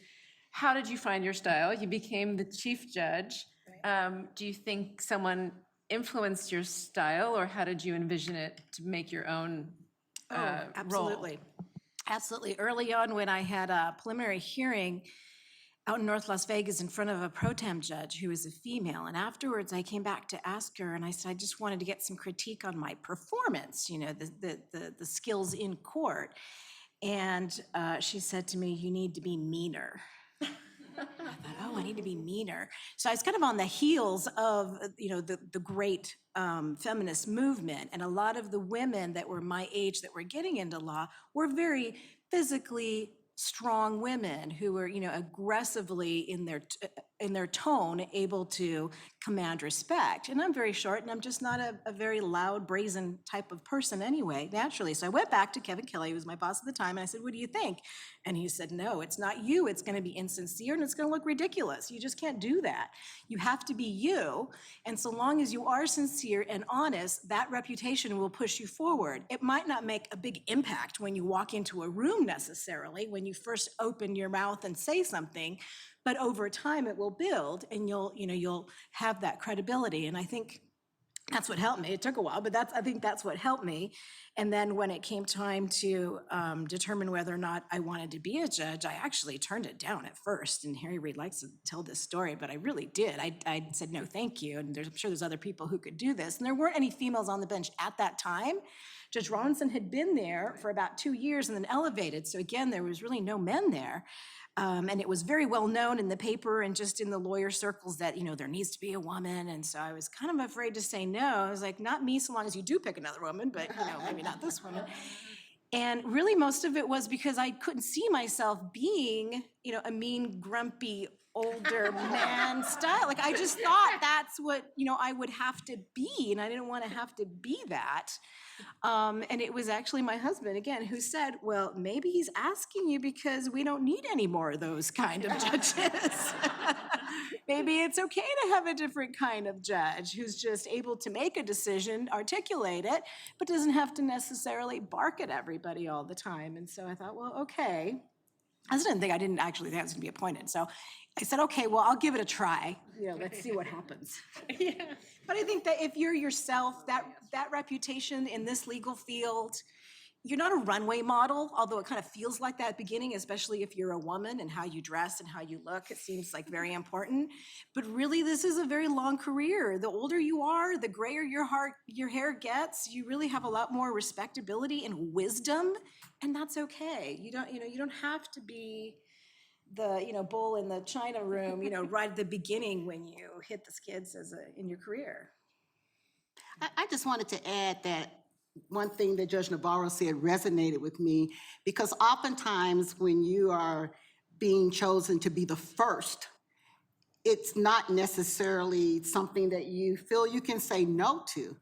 how did you find your style? You became the chief judge. Do you think someone influenced your style, or how did you envision it to make your own role? Absolutely. Absolutely. Early on, when I had a preliminary hearing out in North Las Vegas in front of a pro tem judge who was a female, and afterwards I came back to ask her, and I said, I just wanted to get some critique on my performance, the skills in court. And she said to me, you need to be meaner. I thought, oh, I need to be meaner. So I was kind of on the heels of, the great feminist movement. And a lot of the women that were my age that were getting into law were very physically strong women who were, aggressively in their tone able to command respect. And I'm very short, and I'm just not a very loud, brazen type of person anyway, naturally. So I went back to Kevin Kelly, who was my boss at the time, and I said, what do you think? And he said, no, it's not you. It's going to be insincere, and it's going to look ridiculous. You just can't do that. You have to be you. And so long as you are sincere and honest, that reputation will push you forward. It might not make a big impact when you walk into a room necessarily, when you first open your mouth and say something, but over time it will build, and you'll have that credibility. And I think that's what helped me. It took a while, but I think that's what helped me. And then when it came time to determine whether or not I wanted to be a judge, I actually turned it down at first. And Harry Reid likes to tell this story, but I really did. I said, no, thank you. And I'm sure there's other people who could do this. And there weren't any females on the bench at that time. Judge Rawlinson had been there for about 2 years and then elevated. So again, there was really no men there. And it was very well known in the paper and just in the lawyer circles that, there needs to be a woman. And so I was kind of afraid to say no. I was like, not me, so long as you do pick another woman, but, maybe not this woman. And really most of it was because I couldn't see myself being, a mean, grumpy, older man style. Like, I just thought that's what, I would have to be, and I didn't want to have to be that. And it was actually my husband, again, who said, well, maybe he's asking you because we don't need any more of those kind of judges. Maybe it's okay to have a different kind of judge who's just able to make a decision, articulate it, but doesn't have to necessarily bark at everybody all the time. And so I thought, well, okay. I didn't actually think I was going to be appointed. So I said, okay, well, I'll give it a try. Let's see what happens. Yeah. But I think that if you're yourself, that reputation in this legal field, you're not a runway model, although it kind of feels like that at the beginning, especially if you're a woman and how you dress and how you look. It seems like very important. But really, this is a very long career. The older you are, the grayer your hair gets, you really have a lot more respectability and wisdom, and that's okay. You don't have to be the bull in the china room, right at the beginning when you hit the skids in your career. I just wanted to add that one thing that Judge Navarro said resonated with me, because oftentimes when you are being chosen to be the first, it's not necessarily something that you feel you can say no to.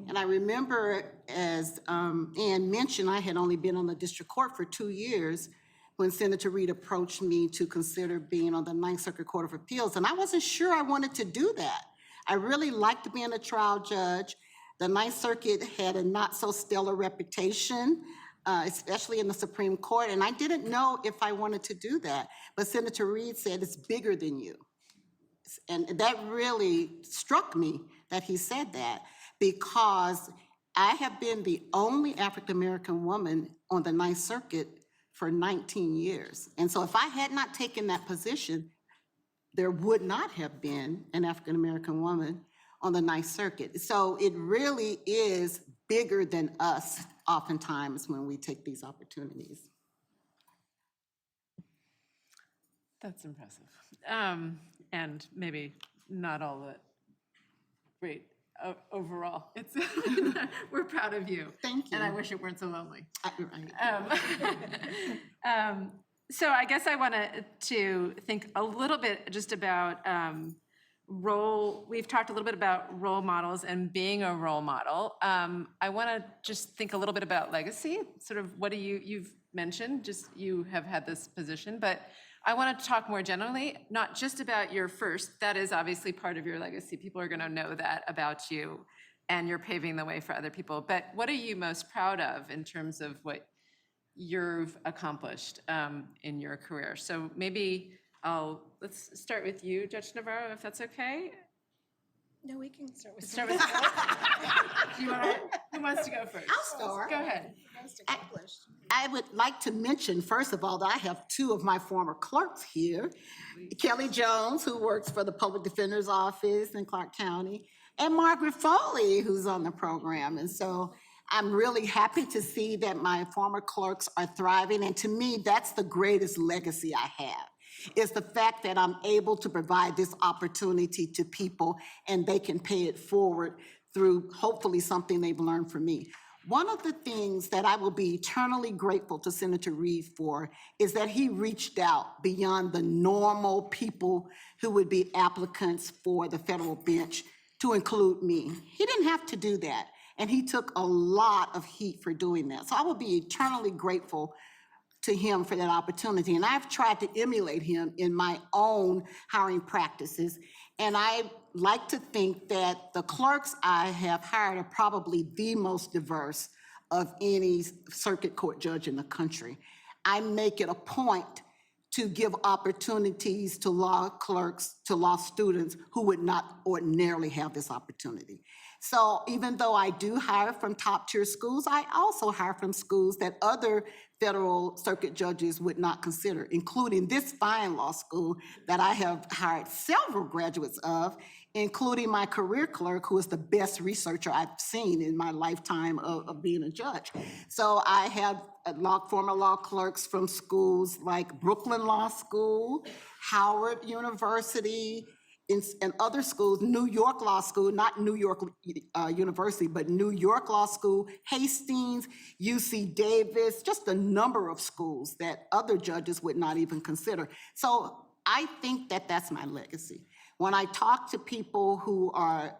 And I remember, as Ann mentioned, I had only been on the district court for 2 years when Senator Reid approached me to consider being on the Ninth Circuit Court of Appeals, and I wasn't sure I wanted to do that. I really liked being a trial judge. The Ninth Circuit had a not-so-stellar reputation, especially in the Supreme Court, and I didn't know if I wanted to do that. But Senator Reid said, it's bigger than you. And that really struck me that he said that, because I have been the only African-American woman on the Ninth Circuit for 19 years. And so if I had not taken that position, there would not have been an African-American woman on the Ninth Circuit. So it really is bigger than us oftentimes when we take these opportunities. That's impressive. And maybe not all that great overall. It's, we're proud of you. Thank you. And I wish it weren't so lonely. Right. So I guess I wanted to think a little bit just about we've talked a little bit about role models and being a role model. I want to just think a little bit about legacy, sort of what you've mentioned, just you have had this position, but I want to talk more generally, not just about your first, that is obviously part of your legacy. People are going to know that about you and you're paving the way for other people, but what are you most proud of in terms of what you've accomplished in your career? So maybe let's start with you, Judge Navarro, if that's okay. No, we can start with. Start with who wants to go first? I'll start. Go ahead. I would like to mention, first of all, that I have two of my former clerks here. Kelly Jones, who works for the Public Defender's Office in Clark County, and Margaret Foley, who's on the program. And so I'm really happy to see that my former clerks are thriving. And to me, that's the greatest legacy I have, is the fact that I'm able to provide this opportunity to people and they can pay it forward through hopefully something they've learned from me. One of the things that I will be eternally grateful to Senator Reed for is that he reached out beyond the normal people who would be applicants for the federal bench to include me. He didn't have to do that, and he took a lot of heat for doing that. So I will be eternally grateful to him for that opportunity. And I've tried to emulate him in my own hiring practices. And I like to think that the clerks I have hired are probably the most diverse of any circuit court judge in the country. I make it a point to give opportunities to law clerks, to law students who would not ordinarily have this opportunity. So even though I do hire from top tier schools, I also hire from schools that other federal circuit judges would not consider, including this fine law school that I have hired several graduates of, including my career clerk, who is the best researcher I've seen in my lifetime of being a judge. So I have former law clerks from schools like Brooklyn Law School, Howard University, and other schools, New York Law School, not New York University, but New York Law School, Hastings, UC Davis, just a number of schools that other judges would not even consider. So I think that that's my legacy. When I talk to people who are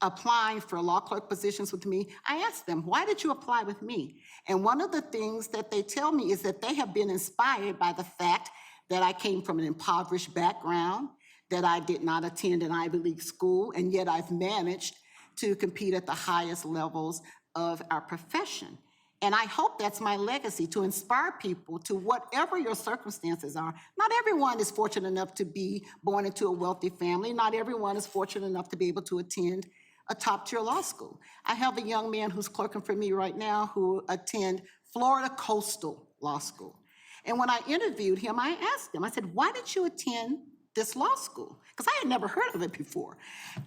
applying for law clerk positions with me, I ask them, why did you apply with me? And one of the things that they tell me is that they have been inspired by the fact that I came from an impoverished background, that I did not attend an Ivy League school, and yet I've managed to compete at the highest levels of our profession. And I hope that's my legacy, to inspire people to whatever your circumstances are. Not everyone is fortunate enough to be born into a wealthy family. Not everyone is fortunate enough to be able to attend a top-tier law school. I have a young man who's clerking for me right now who attend Florida Coastal Law School. And when I interviewed him, I asked him, I said, why did you attend this law school? Because I had never heard of it before.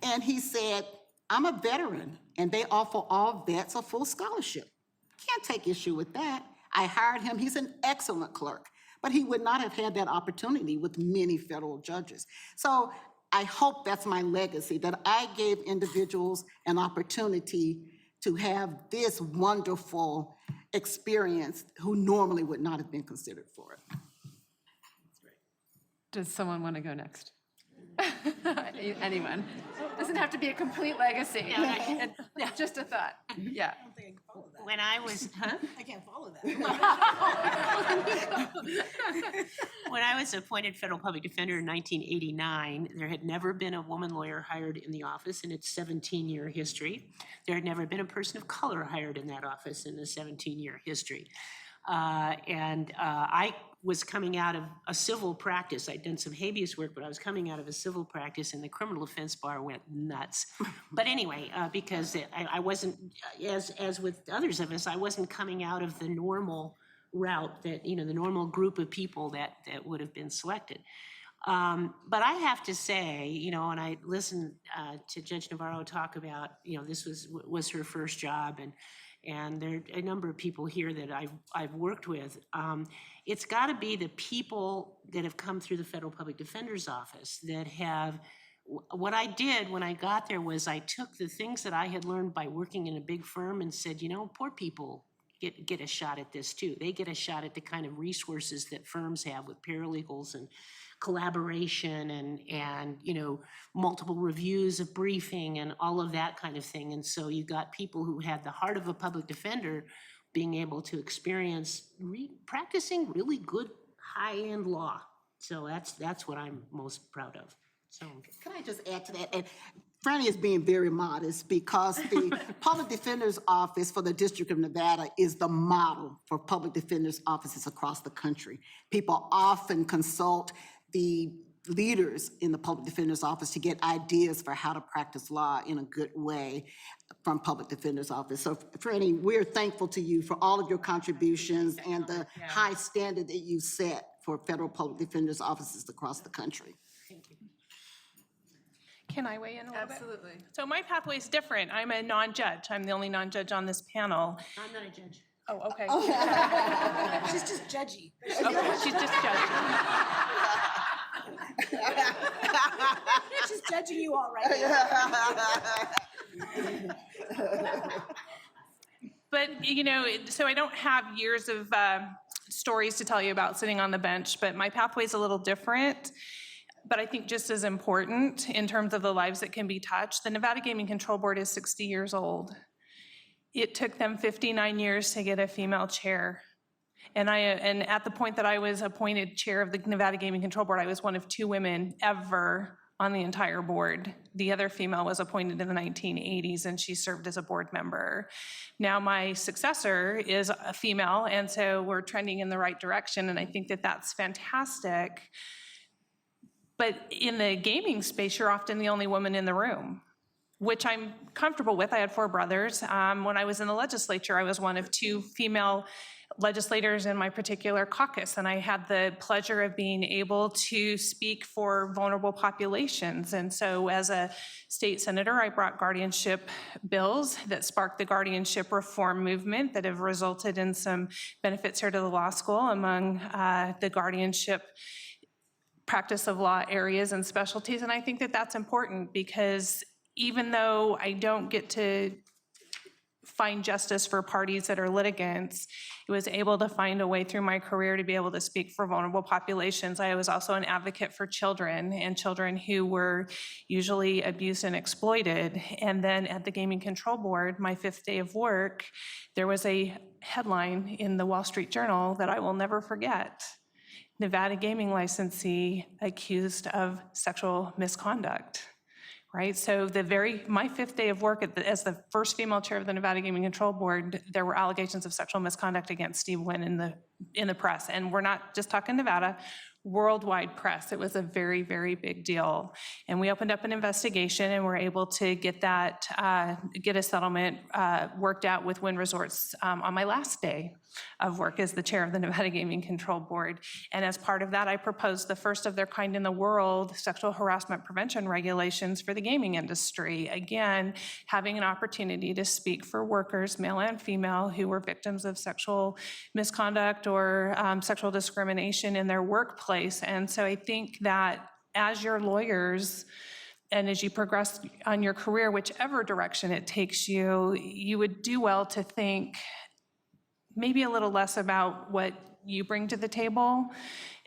And he said, I'm a veteran, and they offer all vets a full scholarship. Can't take issue with that. I hired him. He's an excellent clerk, but he would not have had that opportunity with many federal judges. So I hope that's my legacy, that I gave individuals an opportunity to have this wonderful experience who normally would not have been considered for it. Does someone want to go next? Anyone? Doesn't have to be a complete legacy. Just a thought. Yeah. When I was, I can't follow that. when I was appointed federal public defender in 1989, there had never been a woman lawyer hired in the office in its 17-year history. There had never been a person of color hired in that office in the 17-year history. I was coming out of a civil practice. I'd done some habeas work, but I was coming out of a civil practice, and the criminal defense bar went nuts. But anyway, because I wasn't, as with others of us, I wasn't coming out of the normal route that, the normal group of people that would have been selected. But I have to say, when I listened to Judge Navarro talk about, this was her first job, and there are a number of people here that I've worked with. It's got to be the people that have come through the Federal Public Defender's Office that have. What I did when I got there was I took the things that I had learned by working in a big firm and said, poor people get a shot at this too. They get a shot at the kind of resources that firms have with paralegals and collaboration and multiple reviews of briefing and all of that kind of thing. And so you got people who had the heart of a public defender being able to experience practicing really good high-end law. So that's what I'm most proud of. So Can I just add to that? And Franny is being very modest because the Public Defender's Office for the District of Nevada is the model for public defenders' offices across the country. People often consult the leaders in the Public Defender's Office to get ideas for how to practice law in a good way from Public Defender's Office. So Franny, we're thankful to you for all of your contributions and the high standard that you set for federal public defenders' offices across the country. thank you. Can I weigh in a little bit? Absolutely. So my pathway is different. I'm a non-judge. I'm the only non-judge on this panel. I'm not a judge. Oh, okay. She's just judgy. Okay, she's just judging. She's judging you all right now. But, so I don't have years of stories to tell you about sitting on the bench, but my pathway is a little different. But I think just as important in terms of the lives that can be touched. The Nevada Gaming Control Board is 60 years old. It took them 59 years to get a female chair. And at the point that I was appointed chair of the Nevada Gaming Control Board, I was one of 2 women ever on the entire board. The other female was appointed in the 1980s, and she served as a board member. Now my successor is a female, and so we're trending in the right direction, and I think that that's fantastic. But in the gaming space, you're often the only woman in the room, which I'm comfortable with. I had 4 brothers. When I was in the legislature, I was one of 2 female legislators in my particular caucus, and I had the pleasure of being able to speak for vulnerable populations. And so as a state senator, I brought guardianship bills that sparked the guardianship reform movement that have resulted in some benefits here to the law school among the guardianship practice of law areas and specialties. And I think that that's important because even though I don't get to find justice for parties that are litigants, I was able to find a way through my career to be able to speak for vulnerable populations. I was also an advocate for children and children who were usually abused and exploited. And then at the Gaming Control Board, my 5th day of work, there was a headline in the Wall Street Journal that I will never forget. Nevada gaming licensee accused of sexual misconduct, right? So my 5th day of work as the first female chair of the Nevada Gaming Control Board, there were allegations of sexual misconduct against Steve Wynn in the press. And we're not just talking Nevada, worldwide press. It was a very, very big deal. And we opened up an investigation and were able to get a settlement worked out with Wynn Resorts on my last day of work as the chair of the Nevada Gaming Control Board. And as part of that, I proposed the first of their kind in the world sexual harassment prevention regulations for the gaming industry. Again, having an opportunity to speak for workers, male and female, who were victims of sexual misconduct or sexual discrimination in their workplace. And so I think that as your lawyers, and as you progress on your career, whichever direction it takes you, you would do well to think maybe a little less about what you bring to the table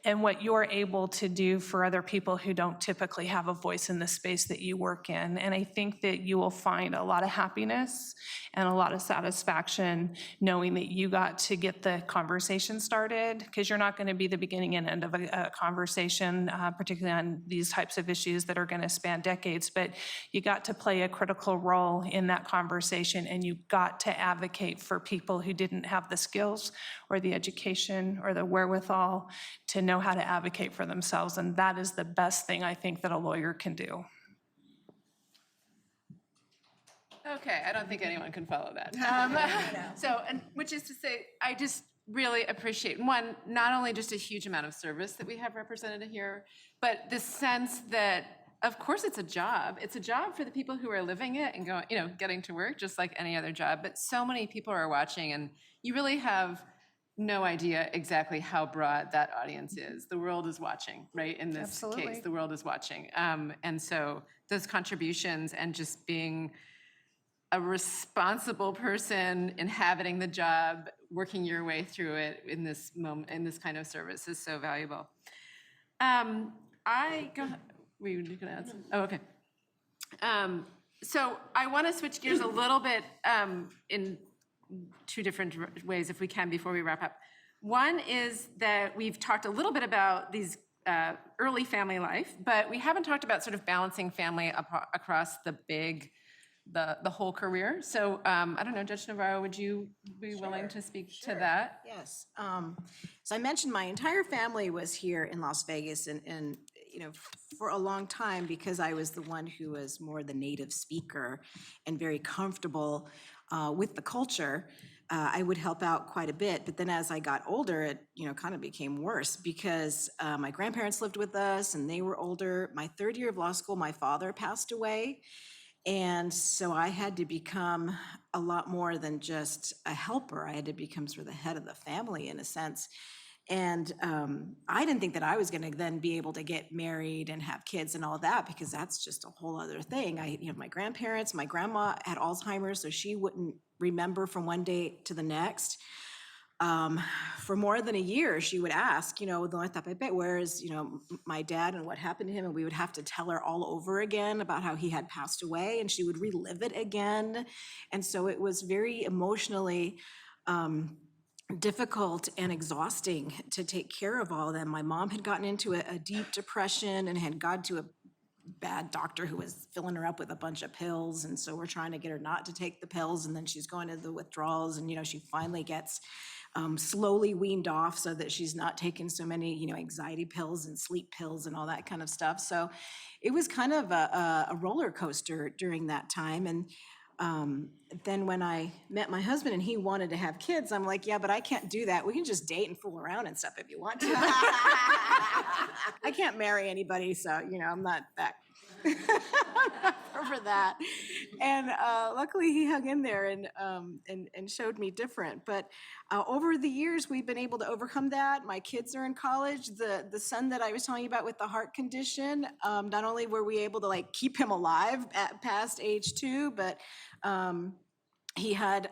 and what you're able to do for other people who don't typically have a voice in the space that you work in. And I think that you will find a lot of happiness and a lot of satisfaction knowing that you got to get the conversation started, because you're not going to be the beginning and end of a conversation, particularly on these types of issues that are going to span decades, but you got to play a critical role in that conversation, and you got to advocate for people who didn't have the skills or the education or the wherewithal to know how to advocate for themselves. And that is the best thing I think that a lawyer can do. Okay, I don't think anyone can follow that. Which is to say, I just really appreciate, one, not only just a huge amount of service that we have represented here, but the sense that of course it's a job. It's a job for the people who are living it and going, getting to work just like any other job. But so many people are watching, and you really have no idea exactly how broad that audience is. The world is watching, right? In this case, the world is watching. And so those contributions and just being a responsible person inhabiting the job, working your way through it in this moment, in this kind of service is so valuable. Were you going to add something? Oh, okay. So I want to switch gears a little bit in two different ways, if we can, before we wrap up. One is that we've talked a little bit about these early family life, but we haven't talked about sort of balancing family across the whole career. So I don't know, Judge Navarro, would you be willing to speak to that? Yes. So I mentioned my entire family was here in Las Vegas and for a long time, because I was the one who was more the native speaker and very comfortable with the culture, I would help out quite a bit. But then as I got older, it kind of became worse because my grandparents lived with us and they were older. My third year of law school, my father passed away. And so I had to become a lot more than just a helper. I had to become sort of the head of the family in a sense. And I didn't think that I was going to then be able to get married and have kids and all that, because that's just a whole other thing. My grandparents, my grandma had Alzheimer's, so she wouldn't remember from one day to the next. For more than a year, she would ask, where is, my dad and what happened to him? And we would have to tell her all over again about how he had passed away, and she would relive it again. And so it was very emotionally difficult and exhausting to take care of all of them. My mom had gotten into a deep depression and had gone to a bad doctor who was filling her up with a bunch of pills, and so we're trying to get her not to take the pills, and then she's going to the withdrawals, and she finally gets slowly weaned off so that she's not taking so many anxiety pills and sleep pills and all that kind of stuff. So it was kind of a roller coaster during that time. And then when I met my husband and he wanted to have kids, I'm like, yeah, but I can't do that. We can just date and fool around and stuff if you want to. I can't marry anybody, so, I'm not that for that. And luckily he hung in there and showed me different. But over the years, we've been able to overcome that. My kids are in college. The son that I was telling you about with the heart condition, not only were we able to keep him alive past age 2, but he had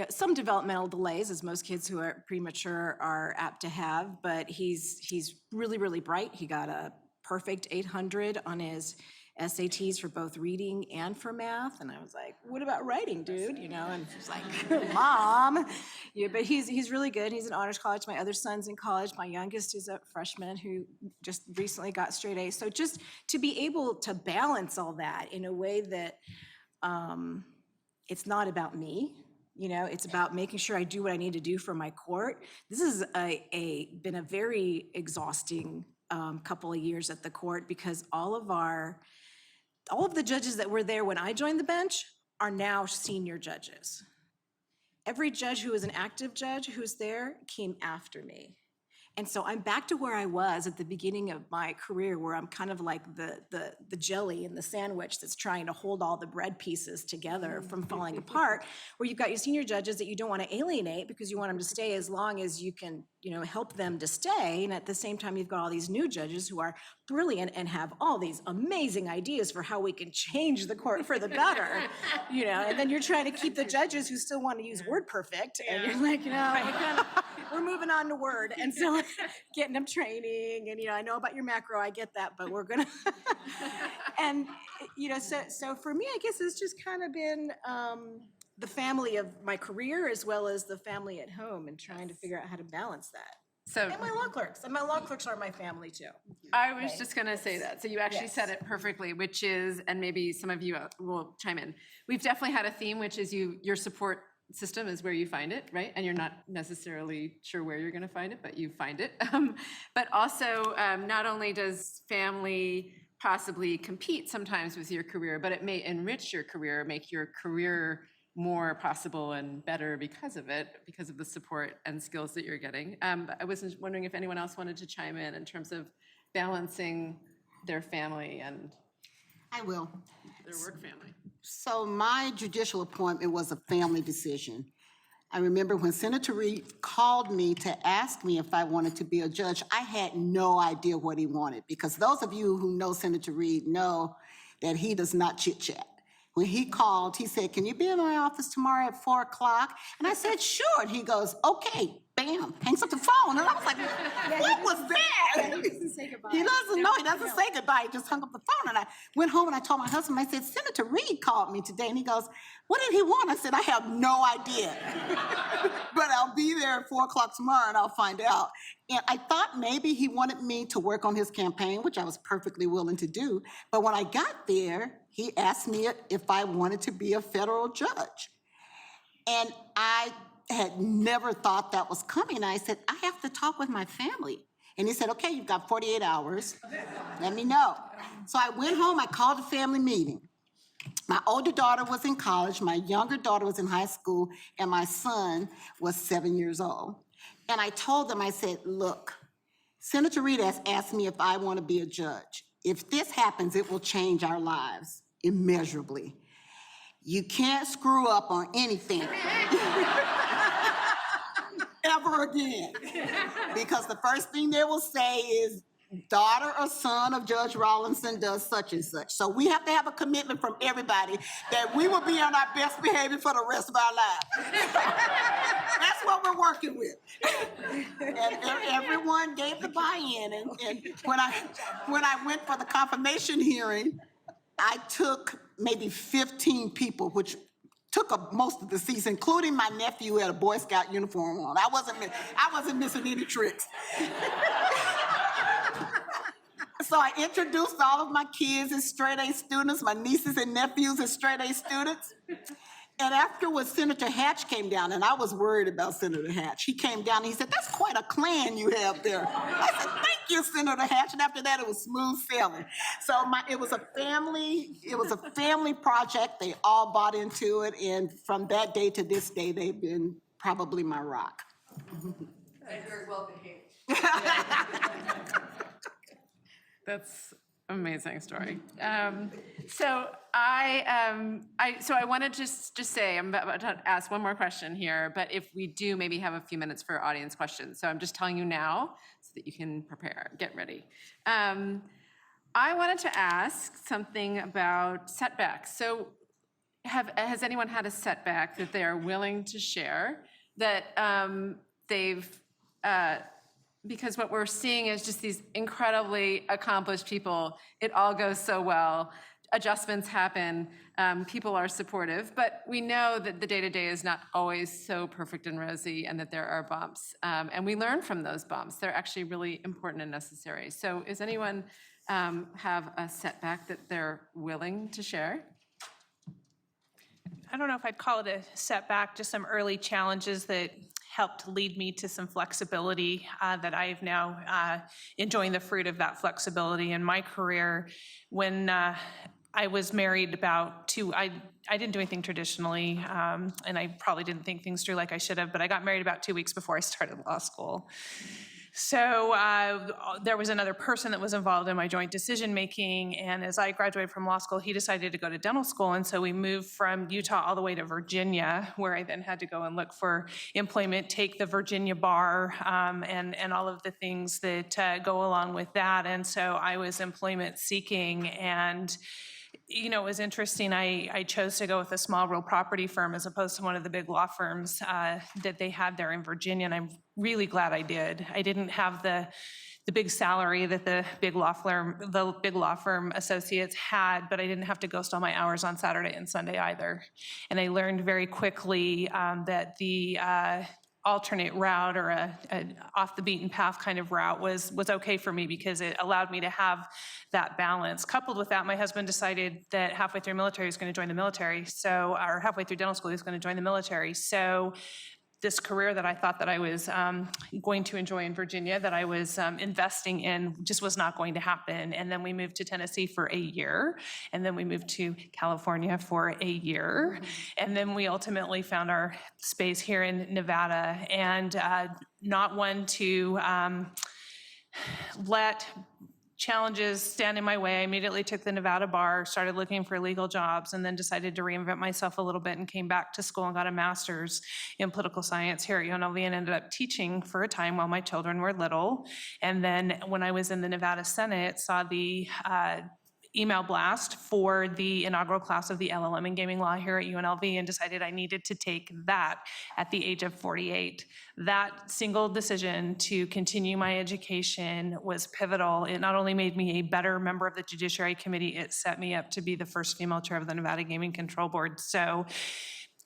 some developmental delays, as most kids who are premature are apt to have, but he's really, really bright. He got a perfect 800 on his SATs for both reading and for math. And I was like, what about writing, dude? And she's like, Mom. Yeah, but he's really good. He's in honors college. My other son's in college. My youngest is a freshman who just recently got straight A's. So just to be able to balance all that in a way that it's not about me, it's about making sure I do what I need to do for my court. This has been a very exhausting couple of years at the court, because all of the judges that were there when I joined the bench are now senior judges. Every judge who was an active judge who's there came after me. And so I'm back to where I was at the beginning of my career, where I'm kind of like the jelly in the sandwich that's trying to hold all the bread pieces together from falling apart, where you've got your senior judges that you don't want to alienate because you want them to stay as long as you can, help them to stay. And at the same time, you've got all these new judges who are brilliant and have all these amazing ideas for how we can change the court for the better, and then you're trying to keep the judges who still want to use word perfect. And you're like, we're moving on to Word. And so getting them training, and, I know about your macro, I get that, but we're gonna, and, so for me, I guess it's just kind of been the family of my career as well as the family at home, and trying to figure out how to balance that. So, and my law clerks are my family too. I was just going to say that. So you actually said it perfectly, which is, and maybe some of you will chime in. We've definitely had a theme, which is your support system is where you find it, right? And you're not necessarily sure where you're going to find it, but you find it. But also, not only does family possibly compete sometimes with your career, but it may enrich your career, make your career more possible and better because of it, because of the support and skills that you're getting. But I was wondering if anyone else wanted to chime in terms of balancing their family and I will. their work family. So my judicial appointment was a family decision. I remember when Senator Reid called me to ask me if I wanted to be a judge, I had no idea what he wanted, because those of you who know Senator Reid know that he does not chit-chat. When he called, he said, "Can you be in my office tomorrow at 4 o'clock?" And I said, "Sure." And he goes, "Okay," bam, hangs up the phone. And I was like, what was that? He doesn't say goodbye. He doesn't know, he doesn't say goodbye, he just hung up the phone. And I went home and I told my husband, I said, "Senator Reid called me today." And he goes, "What did he want?" I said, "I have no idea." But I'll be there at 4 o'clock tomorrow and I'll find out. And I thought maybe he wanted me to work on his campaign, which I was perfectly willing to do. But when I got there, he asked me if I wanted to be a federal judge. And I had never thought that was coming. I said, "I have to talk with my family." And he said, "Okay, you've got 48 hours. Let me know." So I went home, I called a family meeting. My older daughter was in college, my younger daughter was in high school, and my son was 7 years old. And I told them, I said, "Look, Senator Reid has asked me if I want to be a judge. If this happens, it will change our lives immeasurably. You can't screw up on anything ever again. Because the first thing they will say is, daughter or son of Judge Rawlinson does such and such." So we have to have a commitment from everybody that we will be on our best behavior for the rest of our lives. That's what we're working with. And everyone gave the buy-in. And when I went for the confirmation hearing, I took maybe 15 people, which took up most of the seats, including my nephew had a Boy Scout uniform on. I wasn't missing any tricks. So I introduced all of my kids as straight-A students, my nieces and nephews as straight-A students. And afterwards, Senator Hatch came down, and I was worried about Senator Hatch. He came down and he said, "That's quite a clan you have there." I said, "Thank you, Senator Hatch." And after that, it was smooth sailing. So it was a family project. They all bought into it. And from that day to this day, they've been probably my rock. Very well behaved. That's amazing story. So I want to just say, I'm about to ask one more question here, but if we do maybe have a few minutes for audience questions. So I'm just telling you now so that you can prepare, get ready. I wanted to ask something about setbacks. So has anyone had a setback that they are willing to share that because what we're seeing is just these incredibly accomplished people. It all goes so well. Adjustments happen. People are supportive. But we know that the day-to-day is not always so perfect and rosy and that there are bumps. And we learn from those bumps. They're actually really important and necessary. So does anyone have a setback that they're willing to share? I don't know if I'd call it a setback, just some early challenges that helped lead me to some flexibility that I've now enjoying the fruit of that flexibility in my career. When I was married I didn't do anything traditionally, and I probably didn't think things through like I should have, but I got married about 2 weeks before I started law school. So there was another person that was involved in my joint decision-making, and as I graduated from law school, he decided to go to dental school, and so we moved from Utah all the way to Virginia, where I then had to go and look for employment, take the Virginia bar, and all of the things that go along with that, and so I was employment seeking, and you know, it was interesting. I chose to go with a small real property firm as opposed to one of the big law firms that they had there in Virginia, and I'm really glad I did. I didn't have the big salary that the big law firm associates had, but I didn't have to ghost all my hours on Saturday and Sunday either. And I learned very quickly that the alternate route or a off the beaten path kind of route was okay for me because it allowed me to have that balance. Coupled with that, my husband decided that halfway through military he was going to join the military. So, or halfway through dental school he was going to join the military. So this career that I thought that I was going to enjoy in Virginia, that I was investing in, just was not going to happen. And then we moved to Tennessee for a year, and then we moved to California for a year, and then we ultimately found our space here in Nevada, and not one to let challenges stand in my way. I immediately took the Nevada bar, started looking for legal jobs, and then decided to reinvent myself a little bit and came back to school and got a master's in political science here at UNLV and ended up teaching for a time while my children were little. And then when I was in the Nevada Senate, saw the email blast for the inaugural class of the LLM in gaming law here at UNLV and decided I needed to take that at the age of 48. That single decision to continue my education was pivotal. It not only made me a better member of the Judiciary Committee, it set me up to be the first female chair of the Nevada Gaming Control Board. So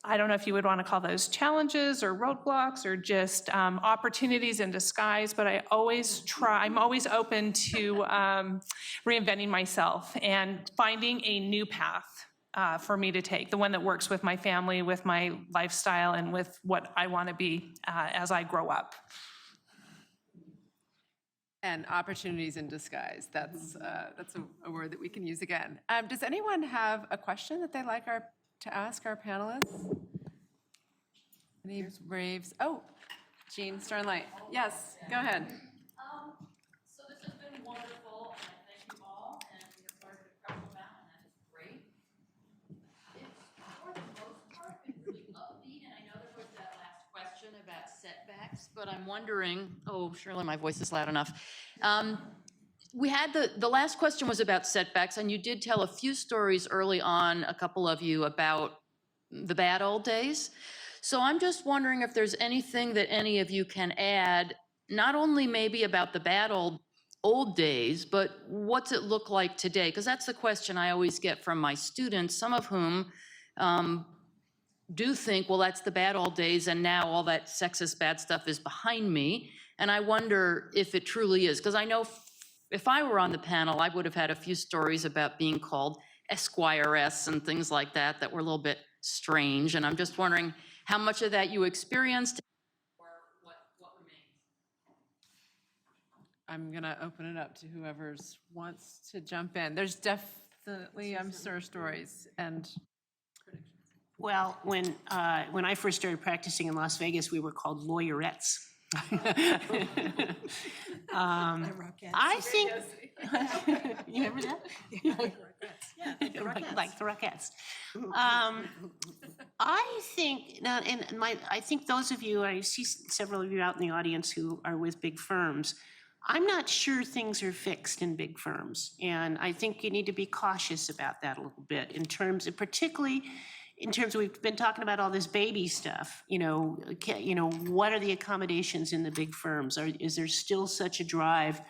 I don't know if you would want to call those challenges or roadblocks or just opportunities in disguise, but I'm always open to reinventing myself and finding a new path for me to take, the one that works with my family, with my lifestyle, and with what I want to be as I grow up. And opportunities in disguise, that's a word that we can use again. Does anyone have a question that they'd like to ask our panelists? Any braves? Oh, Jean Sternlight. Yes, go ahead. So this has been wonderful, and I thank you all, and we have started to press about, and that is great. It's, for the most part, been really upbeat, and I know there was that last question about setbacks, but I'm wondering, oh, surely my voice is loud enough. We had the last question was about setbacks, and you did tell a few stories early on, a couple of you, about the bad old days. So I'm just wondering if there's anything that any of you can add, not only maybe about the bad old days, but what's it look like today? Because that's the question I always get from my students, some of whom do think, well, that's the bad old days, and now all that sexist bad stuff is behind me. And I wonder if it truly is, because I know if I were on the panel, I would have had a few stories about being called Esquiress and things like that that were a little bit strange. And I'm just wondering how much of that you experienced or what remains. I'm going to open it up to whoever wants to jump in. There's definitely, I'm sure, stories and predictions. Well, when I first started practicing in Las Vegas, we were called lawyerettes. I think, you remember that? Like the Rockettes. I think, now, I think those of you, I see several of you out in the audience who are with big firms. I'm not sure things are fixed in big firms, and I think you need to be cautious about that a little bit in terms of, particularly in terms of, we've been talking about all this baby stuff, what are the accommodations in the big firms? Is there still such a drive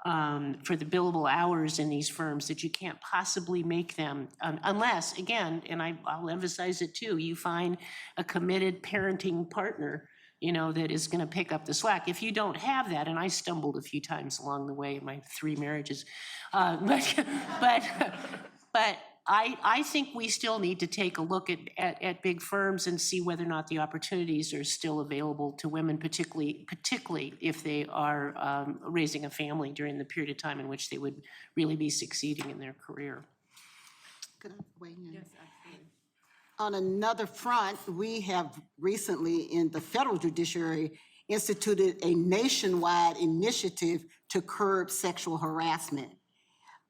for the billable hours in these firms that you can't possibly make them, unless, again, and I'll emphasize it too, you find a committed parenting partner, that is going to pick up the slack. If you don't have that, and I stumbled a few times along the way in my 3 marriages, but I think we still need to take a look at big firms and see whether or not the opportunities are still available to women, particularly if they are raising a family during the period of time in which they would really be succeeding in their career. Could I weigh in? Yes, absolutely. On another front, we have recently in the federal judiciary instituted a nationwide initiative to curb sexual harassment.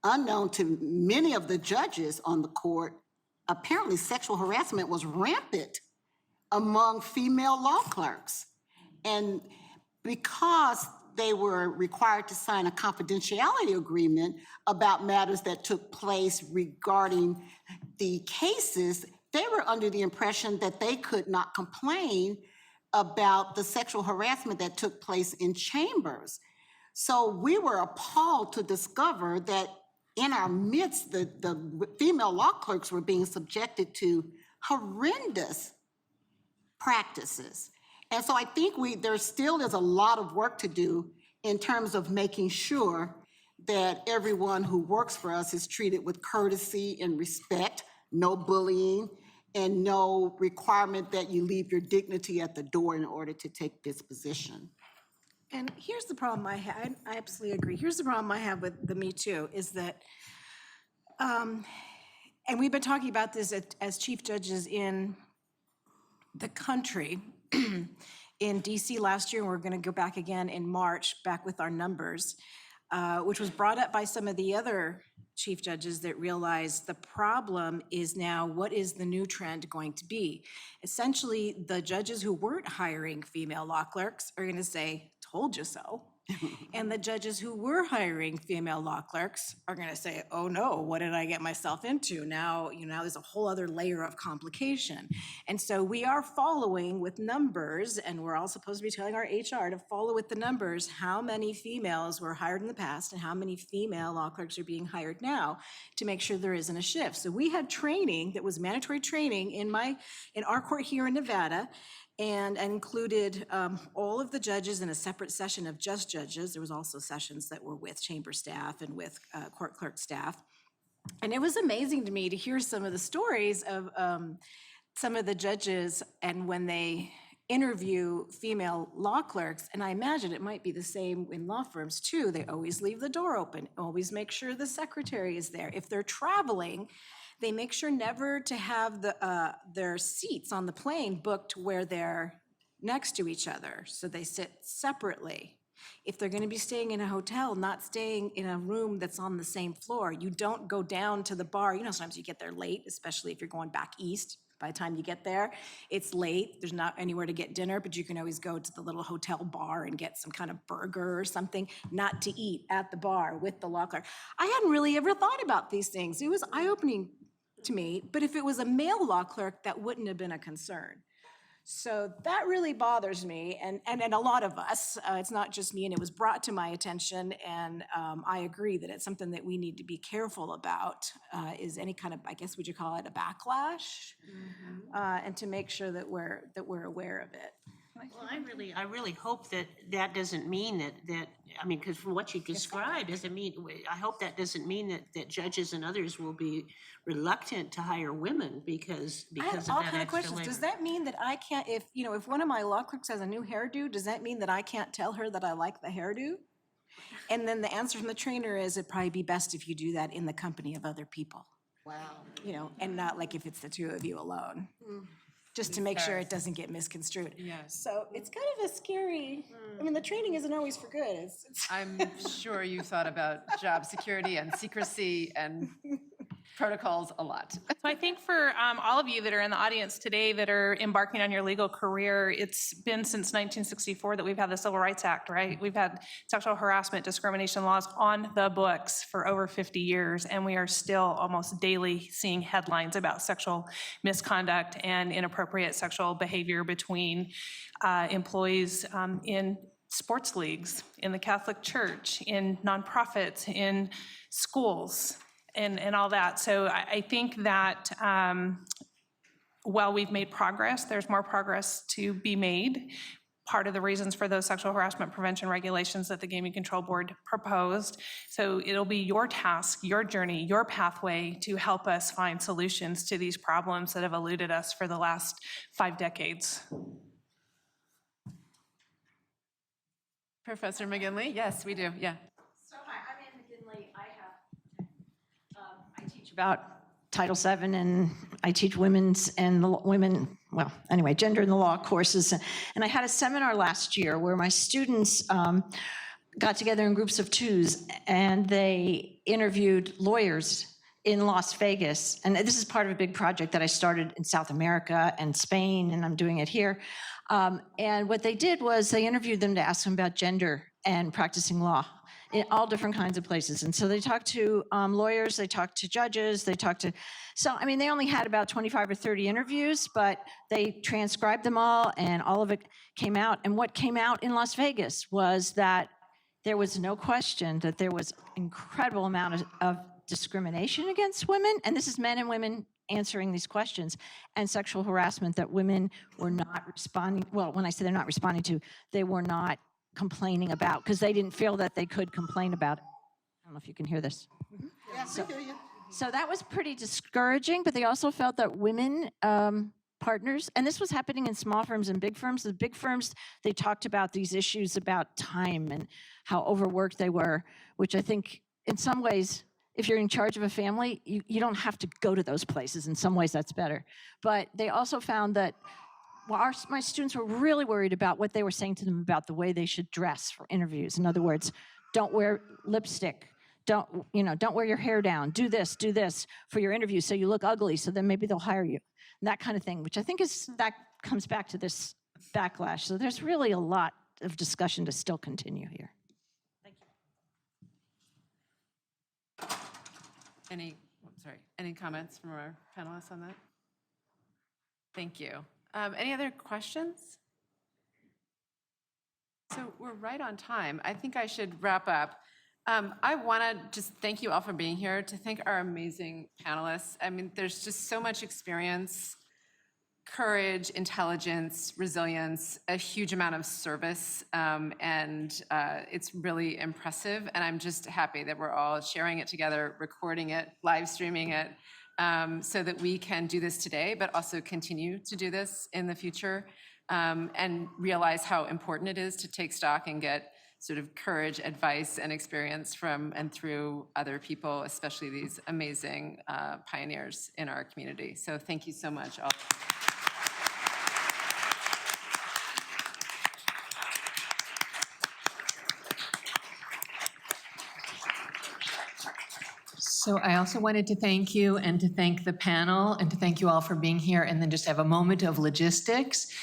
Unknown to many of the judges on the court, apparently sexual harassment was rampant among female law clerks. And because they were required to sign a confidentiality agreement about matters that took place regarding the cases, they were under the impression that they could not complain about the sexual harassment that took place in chambers. So we were appalled to discover that in our midst, the female law clerks were being subjected to horrendous practices. And so I think there still is a lot of work to do in terms of making sure that everyone who works for us is treated with courtesy and respect, no bullying, and no requirement that you leave your dignity at the door in order to take this position. And here's the problem I have, I absolutely agree. Here's the problem I have with the Me Too is that, and we've been talking about this as chief judges in the country. In DC last year, and we're going to go back again in March, back with our numbers. which was brought up by some of the other chief judges that realized the problem is now, what is the new trend going to be? Essentially, the judges who weren't hiring female law clerks are going to say, told you so. And the judges who were hiring female law clerks are going to say, oh no, what did I get myself into? Now, there's a whole other layer of complication. And so we are following with numbers, and we're all supposed to be telling our HR to follow with the numbers, how many females were hired in the past and how many female law clerks are being hired now, to make sure there isn't a shift. So we had training that was mandatory training in our court here in Nevada, and included all of the judges in a separate session of just judges. There was also sessions that were with chamber staff and with court clerk staff. And it was amazing to me to hear some of the stories of some of the judges, and when they interview female law clerks, and I imagine it might be the same in law firms too, they always leave the door open, always make sure the secretary is there. If they're traveling, they make sure never to have their seats on the plane booked where they're next to each other, so they sit separately. If they're going to be staying in a hotel, not staying in a room that's on the same floor. You don't go down to the bar. Sometimes you get there late, especially if you're going back east. By the time you get there, it's late. There's not anywhere to get dinner, but you can always go to the little hotel bar and get some kind of burger or something, not to eat at the bar with the law clerk. I hadn't really ever thought about these things. It was eye-opening to me, but if it was a male law clerk, that wouldn't have been a concern. So that really bothers me, and a lot of us. It's not just me, and it was brought to my attention, and I agree that it's something that we need to be careful about, is any kind of, I guess, would you call it a backlash? And to make sure that we're aware of it. Well, I really hope that doesn't mean that because from what you described, I hope that doesn't mean that judges and others will be reluctant to hire women because I have of all that kind of extra questions. labor. Does that mean that I can't, if one of my law clerks has a new hairdo, does that mean that I can't tell her that I like the hairdo? And then the answer from the trainer is, it'd probably be best if you do that in the company of other people. Wow. And not like if it's the two of you alone. Just to make sure it doesn't get misconstrued. Yes. So it's kind of a scary, the training isn't always for good. It's I'm sure you thought about job security and secrecy and protocols a lot. So I think for all of you that are in the audience today that are embarking on your legal career, it's been since 1964 that we've had the Civil Rights Act, right? We've had sexual harassment, discrimination laws on the books for over 50 years, and we are still almost daily seeing headlines about sexual misconduct and inappropriate sexual behavior between employees in sports leagues, in the Catholic Church, in nonprofits, in schools, and all that. So I think that while we've made progress, there's more progress to be made. Part of the reasons for those sexual harassment prevention regulations that the Gaming Control Board proposed. So it'll be your task, your journey, your pathway to help us find solutions to these problems that have eluded us for the last 5 decades. Professor McGinley, yes, we do, yeah. So hi, I'm Ann McGinley. I teach about Title VII, and I teach gender in the law courses. And I had a seminar last year where my students got together in groups of 2s, and they interviewed lawyers in Las Vegas. And this is part of a big project that I started in South America and Spain, and I'm doing it here. And what they did was they interviewed them to ask them about gender and practicing law in all different kinds of places. And so they talked to lawyers, they talked to judges, they only had about 25 or 30 interviews, but they transcribed them all, and all of it came out. And what came out in Las Vegas was that there was no question that there was incredible amount of discrimination against women, and this is men and women answering these questions, and sexual harassment that women were not responding, well, when I say they're not responding to, they were not complaining about, because they didn't feel that they could complain about it. I don't know if you can hear this. Yes, we hear you. So that was pretty discouraging, but they also felt that women partners, and this was happening in small firms and big firms. The big firms, they talked about these issues about time and how overworked they were, which I think in some ways, if you're in charge of a family, you don't have to go to those places. In some ways, that's better. But they also found that my students were really worried about what they were saying to them about the way they should dress for interviews. In other words, don't wear lipstick, don't wear your hair down, do this for your interview so you look ugly, so then maybe they'll hire you, and that kind of thing, which I think that comes back to this backlash. So there's really a lot of discussion to still continue here. Any comments from our panelists on that? Thank you. Any other questions? So we're right on time. I think I should wrap up. I want to just thank you all for being here, to thank our amazing panelists. I mean, there's just so much experience, courage, intelligence, resilience, a huge amount of service, and it's really impressive. And I'm just happy that we're all sharing it together, recording it, live streaming it, so that we can do this today, but also continue to do this in the future, and realize how important it is to take stock and get sort of courage, advice, and experience from and through other people, especially these amazing pioneers in our community. So thank you so much, all. So I also wanted to thank you and to thank the panel and to thank you all for being here, and then just have a moment of logistics.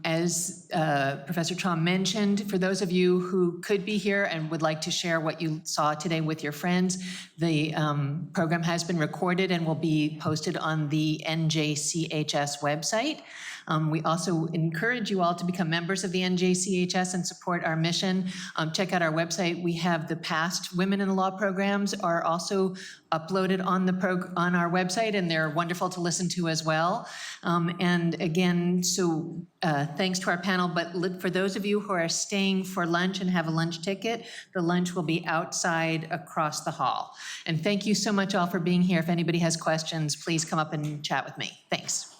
As Professor Traum mentioned, for those of you who could be here and would like to share what you saw today with your friends, the program has been recorded and will be posted on the NJCHS website. We also encourage you all to become members of the NJCHS and support our mission. Check out our website. We have the past Women in the Law programs are also uploaded on on our website, and they're wonderful to listen to as well. And again, so thanks to our panel, but for those of you who are staying for lunch and have a lunch ticket, the lunch will be outside across the hall. And thank you so much all for being here. If anybody has questions, please come up and chat with me. Thanks.